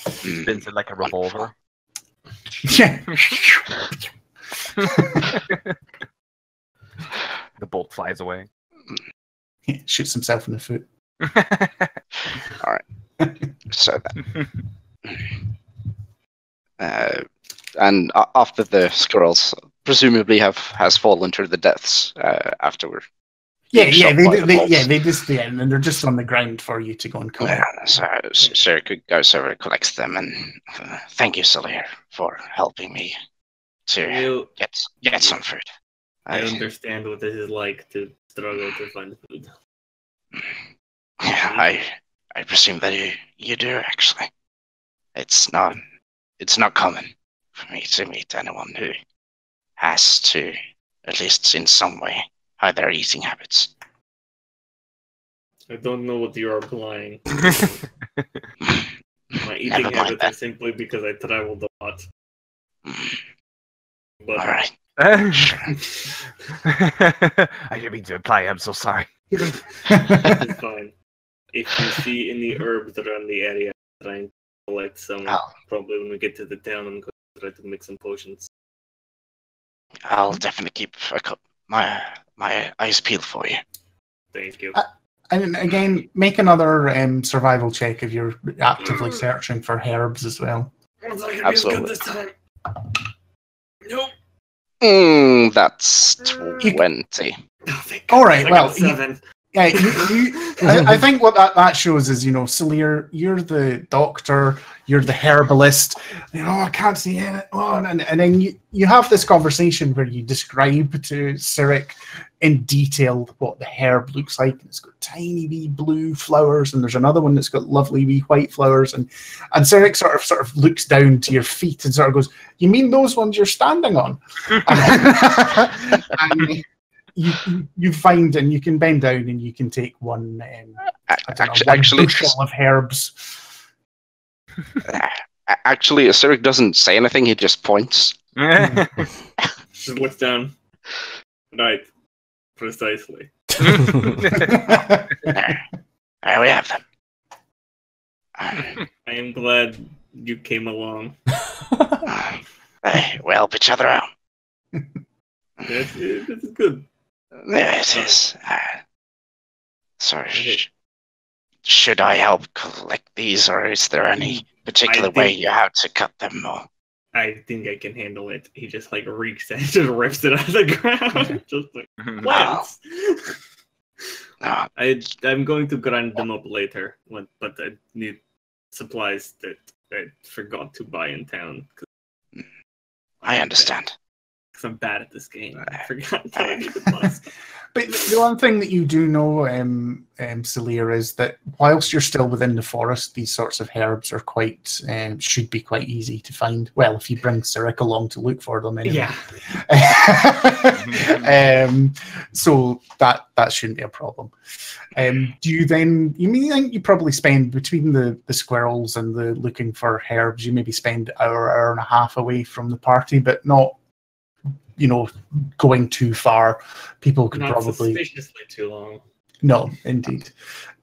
Spins it like a revolver. Yeah. The bolt flies away. He shoots himself in the foot. All right. So then, and after the squirrels presumably has fallen to the depths afterward. Yeah, they just and they're just on the ground for you to go and collect. Yeah, so Sarah goes over and collects them, and thank you, Salir, for helping me to get some food. I understand what this is like to struggle to find food. Yeah, I presume that you do actually. It's not common for me to meet anyone who has to, at least in some way, hide their eating habits. I don't know what you are implying. My eating Never mind habits that. are simply because I traveled a lot. But All right. I didn't mean to imply. I'm so sorry. it's fine. If you see any herbs around the area, try and collect some. I'll Probably when we get to the town, I'm going to try to make some potions. definitely keep my eyes peeled for you. Thank you. And again, make another survival check if you're actively searching for herbs as well. It's not gonna be as good Absolutely. this time. Nope. That's 20. Oh, thank All right, I well, got 7. Yeah, I think what that shows is, Salir, you're the doctor, you're the herbalist. I can't see it. Oh, and then you have this conversation where you describe to Cyric in detail what the herb looks like. It's got tiny wee blue flowers, and there's another one that's got lovely wee white flowers. And Cyric sort of looks down to your feet and sort of goes, "You mean those ones you're standing on?" and you find, and you can bend down and you can take one. Actually, bushel of herbs. Actually, Cyric doesn't say anything. He just points. Just looks down. Right. Precisely. There we have them. I am glad you came along. We help each other out. This is good. There it is. Sorry. Should I help collect these, or is there any particular way you have to cut them? Or? I think I can handle it. He just reaches and just rips it out of the ground. Just plants. No. I'm going to grind them up later, but I need supplies that I forgot to buy in town. I understand. Because I'm bad at this game. I forgot that I need to buy stuff. But the one thing that you do know, Salir, is that whilst you're still within the forest, these sorts of herbs are should be quite easy to find. Well, if you bring Cyric along to look for them, anyway. Yeah. So that shouldn't be a problem. Do you then? You think you probably spend between the squirrels and the looking for herbs? You maybe spend an hour and a half away from the party, but not. Going too far, people could Not probably suspiciously too long. No, indeed.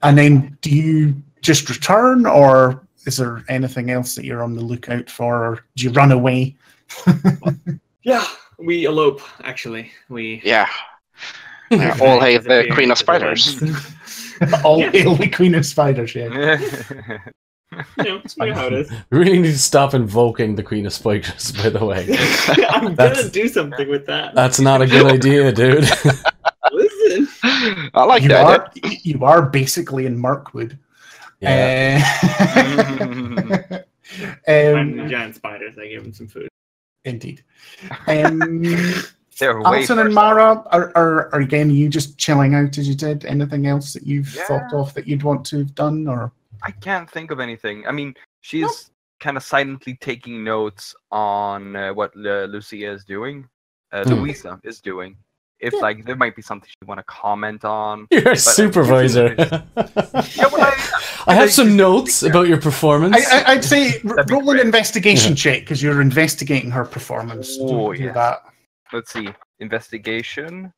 And then, do you just return, or is there anything else that you're on the lookout for, or do you run away? Yeah, we elope. Actually, we. Yeah. All hail the Queen of Spiders. All hail the Queen of Spiders. Yeah. It's how it is. We really need to stop invoking the Queen of Spiders, by the way. I'm gonna do something with that. That's not a good idea, dude. Listen, I like that. You are basically in Mirkwood. Yeah. I'm giant spiders. I gave him some food. Indeed. They're way Alison and Mara, are again you just chilling out as you did? Anything else that you've thought of that you'd want to have done, or? I can't think of anything. I mean, she's kind of silently taking notes on what Lucia is doing. Louisa is doing if like there might be something you want to comment on. You're a supervisor. Yeah, well, I have some notes about your performance. I'd say That'd be roll an great. investigation check because you're investigating her performance. Oh, Do yes. that. Let's see. Investigation.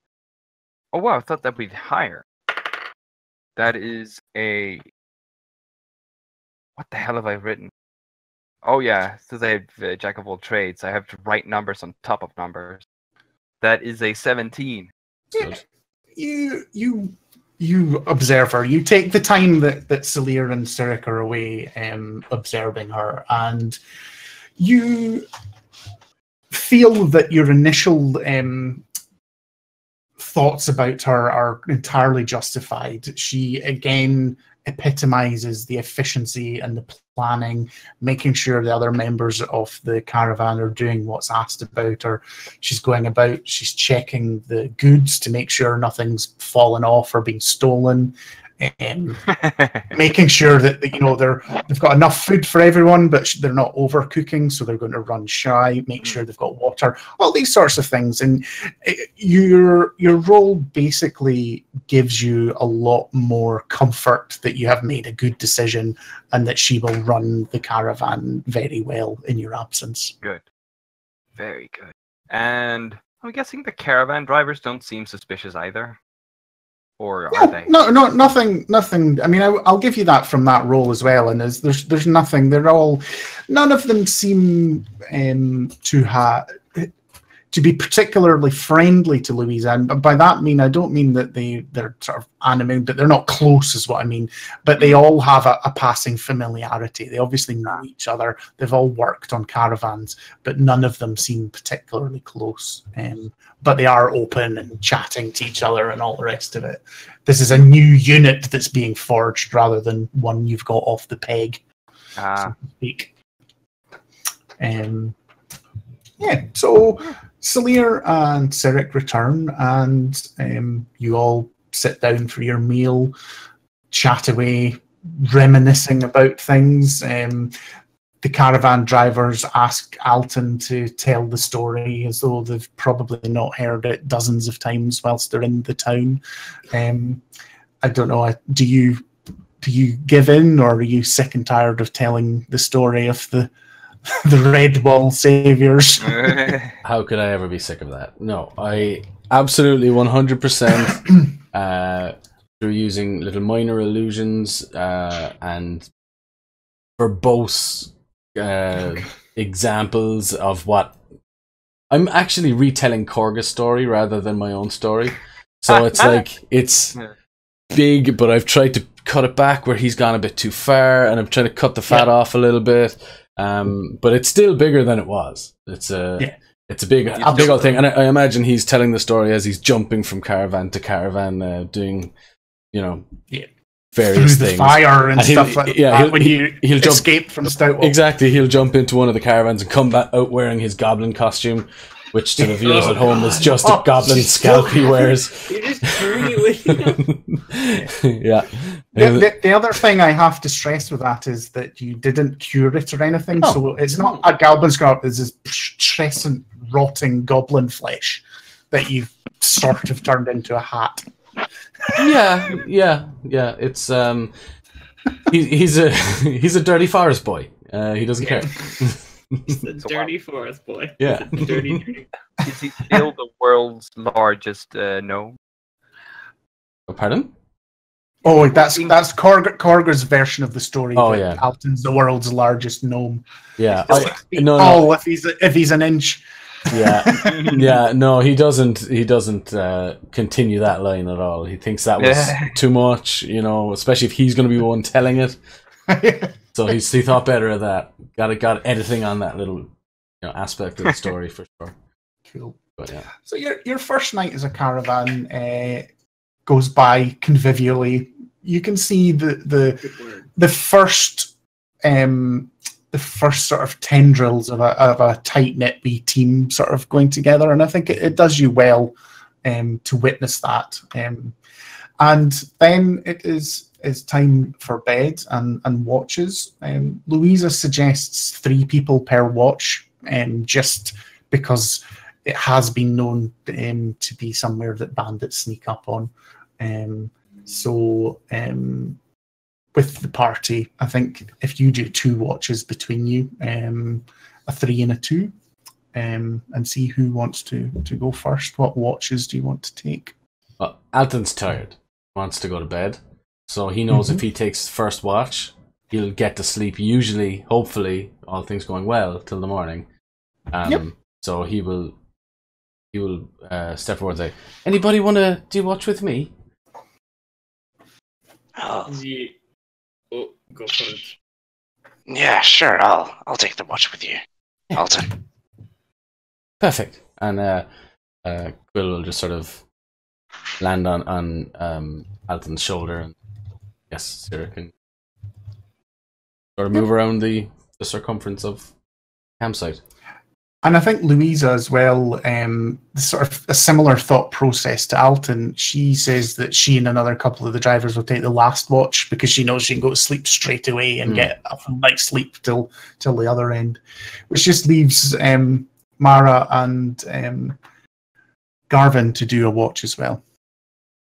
Oh wow, I thought that'd be higher. That is a. What the hell have I written? Oh yeah, since I have Jack of all trades, I have to write numbers on top of numbers. That is a 17. Good. You observe her. You take the time that Salir and Sirik are away observing her, and you feel that your initial thoughts about her are entirely justified. She again epitomizes the efficiency and the planning, making sure the other members of the caravan are doing what's asked about her. She's going about, she's checking the goods to make sure nothing's fallen off or been stolen. Making sure that they've got enough food for everyone, but they're not overcooking, so they're going to run shy. Make sure they've got water, all these sorts of things. And your role basically gives you a lot more comfort that you have made a good decision and that she will run the caravan very well in your absence. Good. Very good. And I'm guessing the caravan drivers don't seem suspicious either. Or are they? No, nothing. I mean, I'll give you that from that role as well. And there's nothing. None of them seem to be particularly friendly to Louisa. And by that I don't mean that they're sort of animated, but they're not close, is what I mean. But they all have a passing familiarity. They obviously know each other. They've all worked on caravans, but none of them seem particularly close. But they are open and chatting to each other and all the rest of it. This is a new unit that's being forged rather than one you've got off the peg, so to speak. So Salir and Sirik return, and you all sit down for your meal, chat away, reminiscing about things. The caravan drivers ask Alton to tell the story as though they've probably not heard it dozens of times whilst they're in the town. I don't know, do you give in, or are you sick and tired of telling the story of the Red Wall Saviours? How could I ever be sick of that? No, I absolutely 100% through using little minor illusions and verbose examples of what I'm actually retelling Korga's story rather than my own story. So it's like it's big, but I've tried to cut it back where he's gone a bit too far, and I'm trying to cut the fat off a little bit. But it's still bigger than it was. It's a big old thing, and I imagine he's telling the story as he's jumping from caravan to caravan, doing various through the things, fire and stuff like that. When he'll escape from Stoutwell. Exactly, he'll jump into one of the caravans and come back out wearing his goblin costume, which to the viewers at home is just a goblin scalp he wears. You're just turning it with Yeah. The other thing I have to stress with that is that you didn't cure it or anything, so it's not a goblin scalp. It's this putrescent, rotting goblin flesh that you've sort of turned into a hat. Yeah. It's he's a dirty forest boy. He doesn't care. He's the dirty forest boy. Yeah. Dirty. Is he still the world's largest gnome? Oh, pardon? Oh, that's Korga's version of the story. Oh, that yeah. Alton's the world's largest gnome. Yeah. No. If he's an inch. Yeah. No, he doesn't continue that line at all. He thinks that was too much, especially if he's going to be the one telling it. So he thought better of that. Got editing on that little aspect of the story for sure. Cool. But yeah. So your first night as a caravan goes by convivially. You can see the first sort of tendrils of a tight knit wee team sort of going together, and I think it does you well to witness that. And then it is time for bed and watches. Louisa suggests 3 people per watch, just because it has been known to be somewhere that bandits sneak up on. So with the party, I think if you do 2 watches between you, a 3 and a 2, and see who wants to go first. What watches do you want to take? Well, Alton's tired, wants to go to bed, so he knows if he takes first watch, he'll get to sleep. Usually, hopefully, all things going well, till the morning. So he will step forward and say, "Anybody want to do watch with me?" Yeah. Oh, go for it. Yeah, sure. I'll take the watch with you, Alton. Perfect. And Quill will just sort of land on Alton's shoulder, and yes, Sarah can sort of move around the circumference of the campsite. And I think Louisa as well, sort of a similar thought process to Alton. She says that she and another couple of the drivers will take the last watch because she knows she can go to sleep straight away and get a full night's sleep till the other end, which just leaves Mara and Garvin to do a watch as well.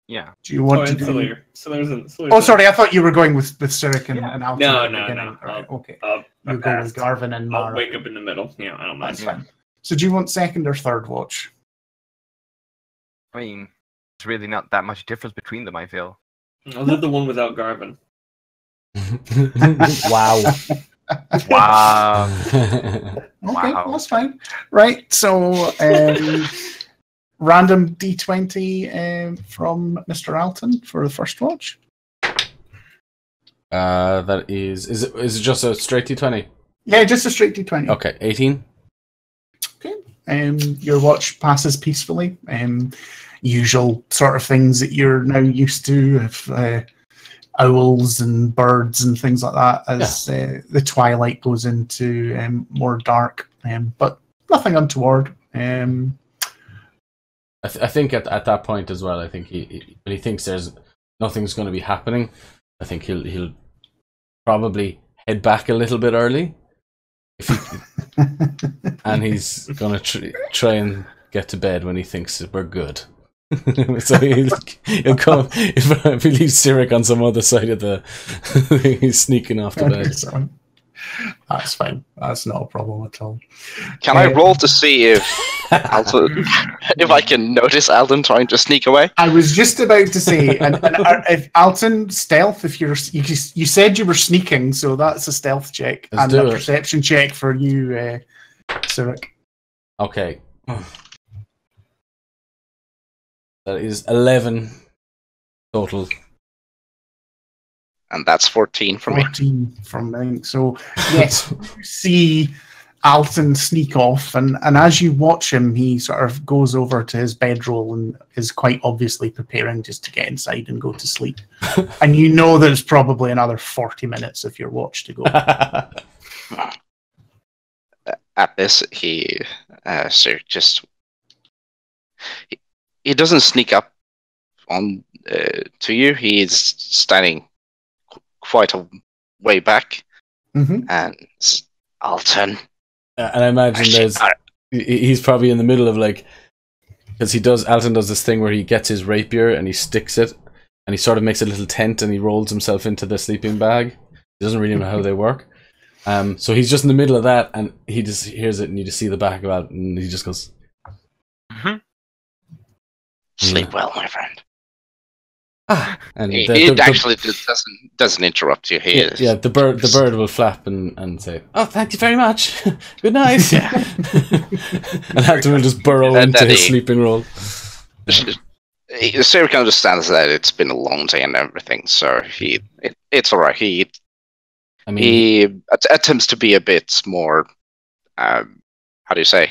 Yeah. Do you want to do? Salir. Sorry, I thought you were going with Sirik and Alton. No. Right, okay. I'll go with Garvin and Mara. I'll wake up in the middle. Yeah, I don't mind. That's fine. So do you want second or third watch? I mean, there's really not that much difference between them, I feel. I'll do the one without Garvin. Wow. Wow. Okay, Wow. that's fine. Right, so random D20 from Mr. Alton for the first watch. That is it just a straight D20? Yeah, just a straight D20. Okay, 18. Okay. Your watch passes peacefully. Usual sort of things that you're now used to, of owls and birds and things like that, as the twilight goes into more dark, but nothing untoward. I think at that point as well, I think he when he thinks there's nothing's going to be happening, I think he'll probably head back a little bit early, and he's going to try and get to bed when he thinks that we're good. So he'll come if he leaves Sirik on some other side of the he's sneaking off to bed. That's fine. That's not a problem at all. Can I roll to see if Alton, if I can notice Alton trying to sneak away? I was just about to say, and if Alton stealth, if you said you were sneaking, so that's a stealth check. Let's and do a it. perception check for you, Sirik. Okay. That is 11 total. And that's 14 for me. 14 from me. So, yes, you see Alton sneak off, and as you watch him, he sort of goes over to his bedroll and is quite obviously preparing just to get inside and go to sleep. And you know there's probably another 40 minutes of your watch to go. At this, he doesn't sneak up on to you. He's standing quite a way back, and Alton. And I imagine he's probably in the middle of because Alton does this thing where he gets his rapier and he sticks it, and he sort of makes a little tent and he rolls himself into the sleeping bag. He doesn't really know how they work. So he's just in the middle of that, and he just hears it, and you just see the back of it, and he just goes, "Sleep well, my friend." And it actually doesn't interrupt you. The bird will flap and say, "Oh, thank you very much. Good night." And Alton will just burrow into his sleeping roll. Sarah understands that it's been a long day and everything, so it's all right. He attempts to be a bit more, how do you say,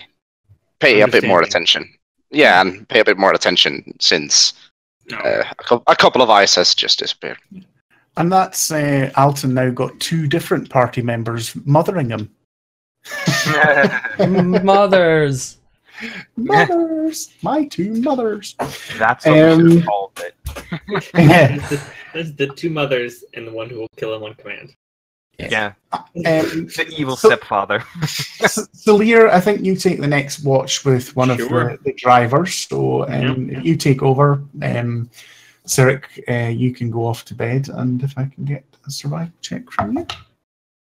pay a bit more attention. Yeah, and pay a bit more attention since a couple of eyes has just disappeared. And that's Alton now got 2 different party members mothering him. Mothers! Mothers! My 2 mothers. That's what we should have called it. That's the 2 mothers and the one who will kill him on command. Yeah. Um, The evil so- stepfather. Salir, I think you take the next watch with one Sure. of the drivers. So if you take over, Sirik, you can go off to bed, and if I can get a survival check from you.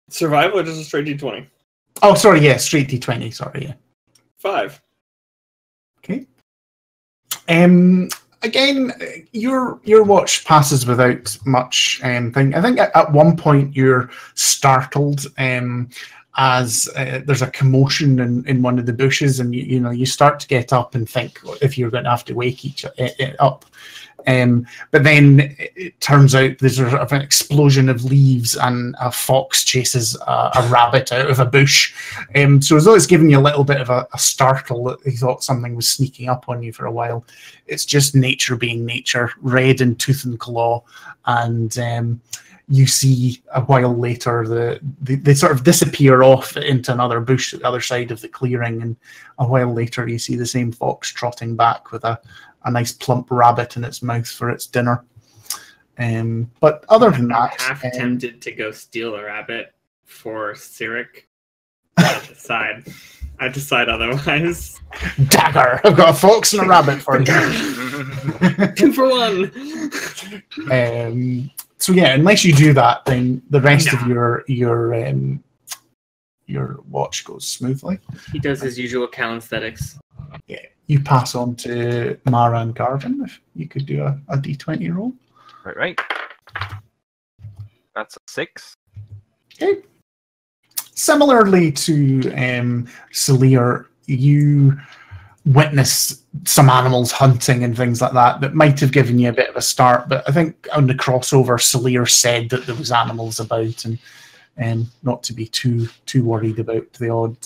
Survival or just a straight D20? Oh, sorry, yeah, straight D20, sorry, yeah. 5. Okay. Again, your watch passes without much thing. I think at one point you're startled as there's a commotion in one of the bushes, and you start to get up and think if you're going to have to wake each up. But then it turns out there's an explosion of leaves, and a fox chases a rabbit out of a bush. So as though it's giving you a little bit of a startle that you thought something was sneaking up on you for a while, it's just nature being nature, red in tooth and claw. And you see a while later they sort of disappear off into another bush at the other side of the clearing, and a while later you see the same fox trotting back with a nice plump rabbit in its mouth for its dinner. But other than that, I'm half tempted to go steal a rabbit for Sirik. I decide otherwise. Dagger! I've got a fox and a rabbit for you. 2 for 1. So yeah, unless you do that, then the rest of your watch goes smoothly. He does his usual calisthenics. Yeah, you pass on to Mara and Garvin. If you could do a D20 roll. Right. That's a 6. Okay. Similarly to Salir, you witness some animals hunting and things like that might have given you a bit of a start, but I think on the crossover, Salir said that there was animals about, and not to be too worried about the odd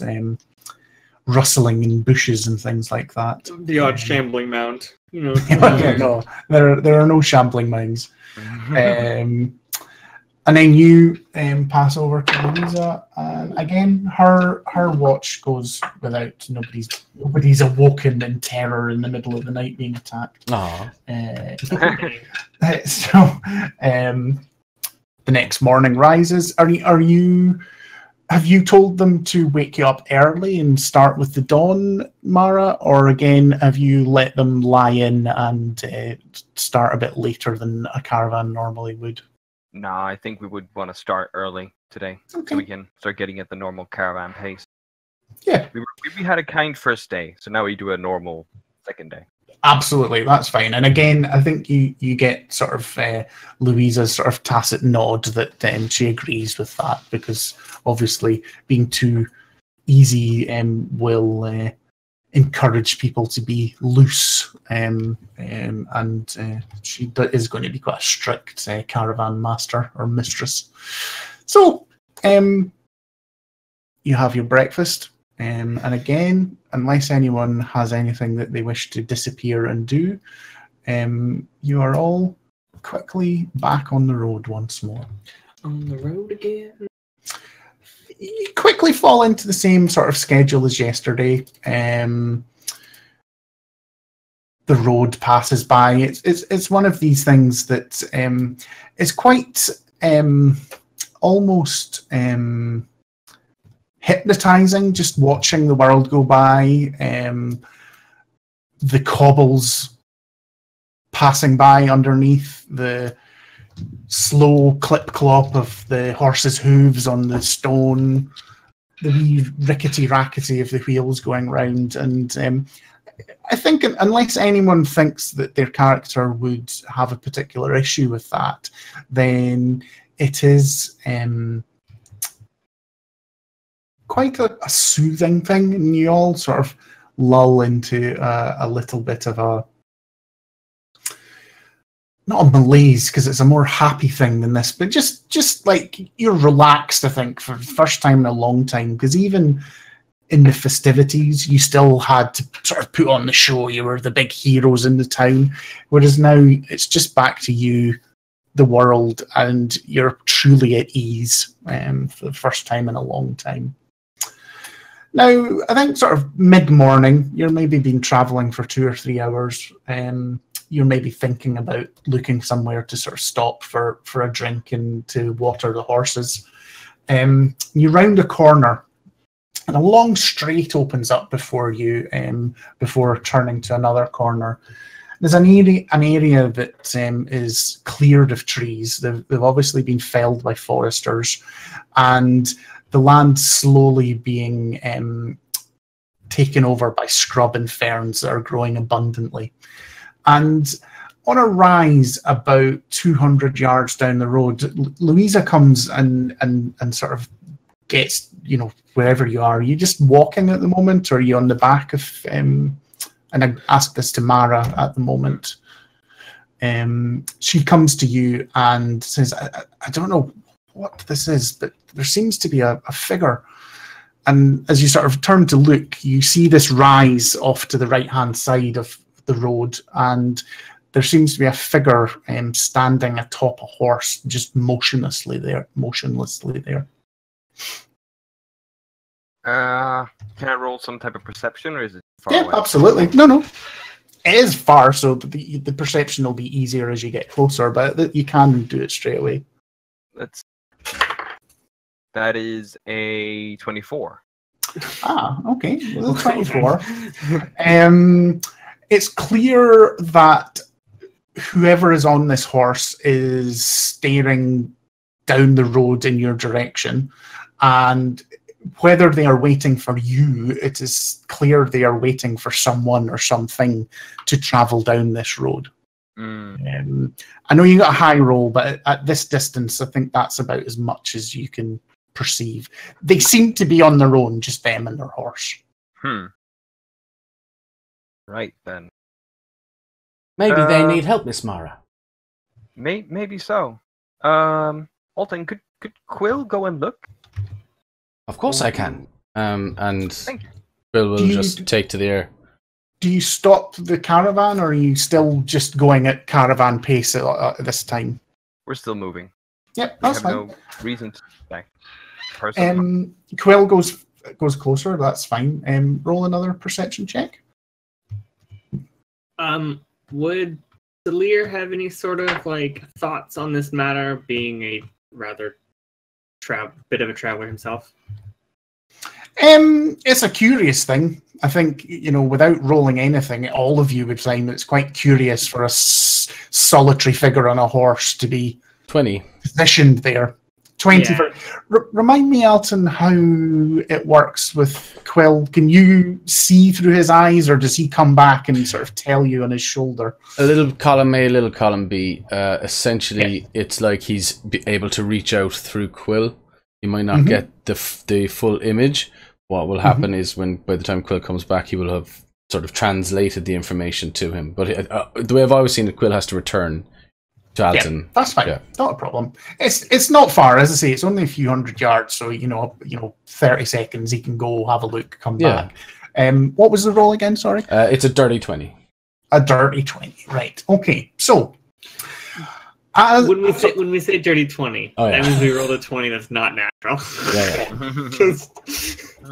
rustling in bushes and things like that. The odd shambling mound. No, there are no shambling mounds. And then you pass over to Louisa, and again, her watch goes without nobody's awoken in terror in the middle of the night being attacked. Aww. So the next morning rises. Have you told them to wake you up early and start with the dawn, Mara, or again have you let them lie in and start a bit later than a caravan normally would? No, I think we would want to start early today, Okay. so we can start getting at the normal caravan pace. Yeah. We had a kind first day, so now we do a normal second day. Absolutely, that's fine. And again, I think you get sort of Louisa's sort of tacit nod that she agrees with that, because obviously being too easy will encourage people to be loose, and she is going to be quite a strict caravan master or mistress. So you have your breakfast. And again, unless anyone has anything that they wish to disappear and do, you are all quickly back on the road once more. On the road again. You quickly fall into the same sort of schedule as yesterday. The road passes by. It's one of these things that is quite almost hypnotizing, just watching the world go by, the cobbles passing by underneath, the slow clip-clop of the horse's hooves on the stone, the wee rickety-rackety of the wheels going round. And I think unless anyone thinks that their character would have a particular issue with that, then it is quite a soothing thing, and you all sort of lull into a little bit of a, not a malaise, because it's a more happy thing than this, but just like you're relaxed, I think, for the first time in a long time, because even in the festivities, you still had to sort of put on the show. You were the big heroes in the town, whereas now it's just back to you, the world, and you're truly at ease for the first time in a long time. Now, I think sort of mid-morning, you're maybe been travelling for 2 or 3 hours. You're maybe thinking about looking somewhere to sort of stop for a drink and to water the horses. You round a corner, and a long straight opens up before you, before turning to another corner. There's an area that is cleared of trees. They've obviously been felled by foresters, and the land slowly being taken over by scrub and ferns that are growing abundantly. And on a rise about 200 yards down the road, Louisa comes and sort of gets, wherever you are. Are you just walking at the moment, or are you on the back of... and I asked this to Mara at the moment. She comes to you and says, I don't know what this is, but there seems to be a figure. And as you sort of turn to look, you see this rise off to the right-hand side of the road, and there seems to be a figure standing atop a horse, just motionlessly there. Can I roll some type of perception, or is it far away? Yeah, absolutely. No. It is far, so the perception will be easier as you get closer, but you can do it straight away. That is a 24. Okay. Well, 24. It's clear that whoever is on this horse is staring down the road in your direction, and whether they are waiting for you, it is clear they are waiting for someone or something to travel down this road. I know you got a high roll, but at this distance, I think that's about as much as you can perceive. They seem to be on their own, just them and their horse. Right then. Maybe they need help, Miss Mara. Maybe so. Alton, could Quill go and look? Of course I can. And Thank you. Quill will just take to the air. Do you stop the caravan, or are you still just going at caravan pace at this time? We're still moving. Yep, that's we have fine. no reason to stay. Personally. Quill goes closer. That's fine. Roll another perception check. Would Salir have any sort of thoughts on this matter, being a rather bit of a traveler himself? It's a curious thing. I think, without rolling anything, all of you would find that it's quite curious for a solitary figure on a horse to be 20 positioned there. 20 Yeah. Remind me, Alton, how it works with Quill. Can you see through his eyes, or does he come back and sort of tell you on his shoulder? A little column A, a little column B. Essentially, It's like he's able to reach out through Quill. He might not get the full image. What will happen is by the time Quill comes back, he will have sort of translated the information to him. But the way I've always seen it, Quill has to return to Alton. Yeah, that's fine. Not a problem. It's not far, as I say. It's only a few hundred yards, so 30 seconds. He can go have a look, come back. What was the roll again? Sorry. It's a dirty 20. A dirty 20. Right. Okay. So. When we say dirty 20, that means we rolled a 20 that's not natural.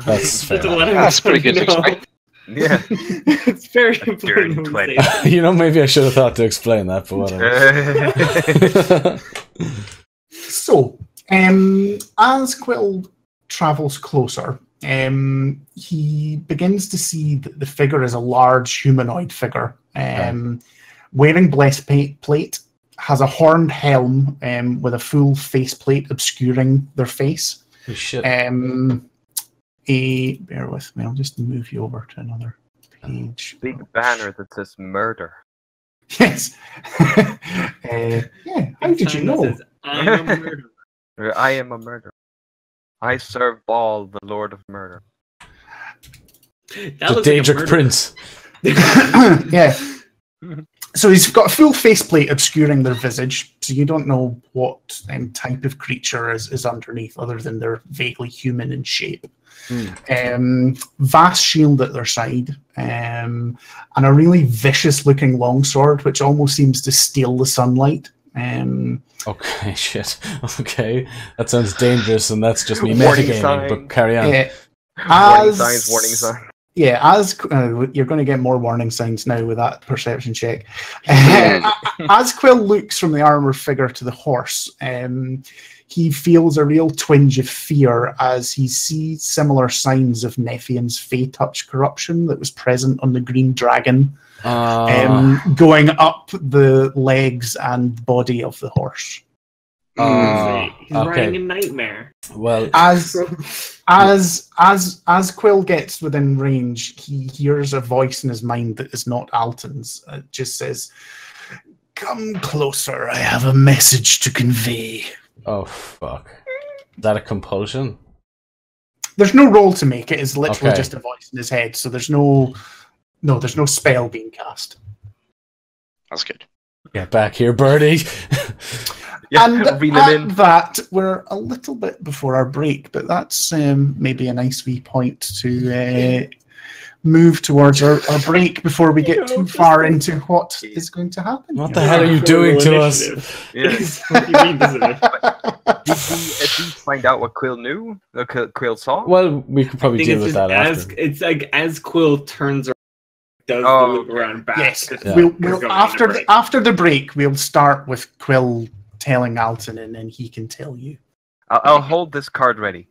That's fair. That's pretty good to explain. Yeah. It's very important. Dirty 20. Maybe I should have thought to explain that, but whatever. So, as Quill travels closer, he begins to see that the figure is a large humanoid figure, wearing breastplate, has a horned helm with a full faceplate obscuring their face. Oh, shit. Bear with me, I'll just move you over to another page. Big banner that says murder. Yes. How did you know? I am a murderer. I am a murderer. I serve Baal, the Lord of Murder. That The Daedric Prince. Yeah. So he's got a full faceplate obscuring their visage, so you don't know what type of creature is underneath, other than they're vaguely human in shape. Vast shield at their side, and a really vicious-looking longsword, which almost seems to steal the sunlight. Okay, shit. Okay, that sounds dangerous, and that's just me Warning metagaming, sign. but carry on. Warning sign. Yeah, as you're going to get more warning signs now with that perception check. As Quill looks from the armored figure to the horse, he feels a real twinge of fear as he sees similar signs of Nephian's Fey Touch corruption that was present on the green dragon, going up the legs and body of the horse. He's riding a nightmare. Well, as Quill gets within range, he hears a voice in his mind that is not Alton's. It just says, "Come closer, I have a message to convey." Oh fuck. Is that a compulsion? There's no roll to make it. It's literally Okay. just a voice in his head, so there's no spell being cast. That's good. Get back here, birdie. Yeah, And reel him in. at that, we're a little bit before our break, but that's maybe a nice wee point to move towards our break before we get too far into what is going to happen. What the hell are you doing to us? Yeah. What do you mean, doesn't it? Did we at least find out what Quill knew? Quill saw? Well, we could probably deal with that after. It's like as Quill turns around, does Oh, the loop around back. Yes, Yeah. we'll going after into break. after the break, we'll start with Quill telling Alton, and then he can tell you. I'll hold this card ready.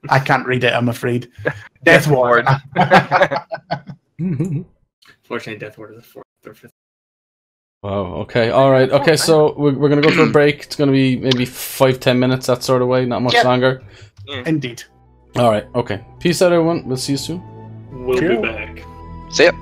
I can't read it, I'm afraid. Death Ward. Fortunately, Death Ward is a fourth or fifth. Wow, okay, alright. Okay, so we're going to go to a break. It's going to be maybe 5-10 minutes, that sort of way, not much Yep. longer. Indeed. Alright, okay. Peace out, everyone. We'll see you soon. We'll be back. See ya.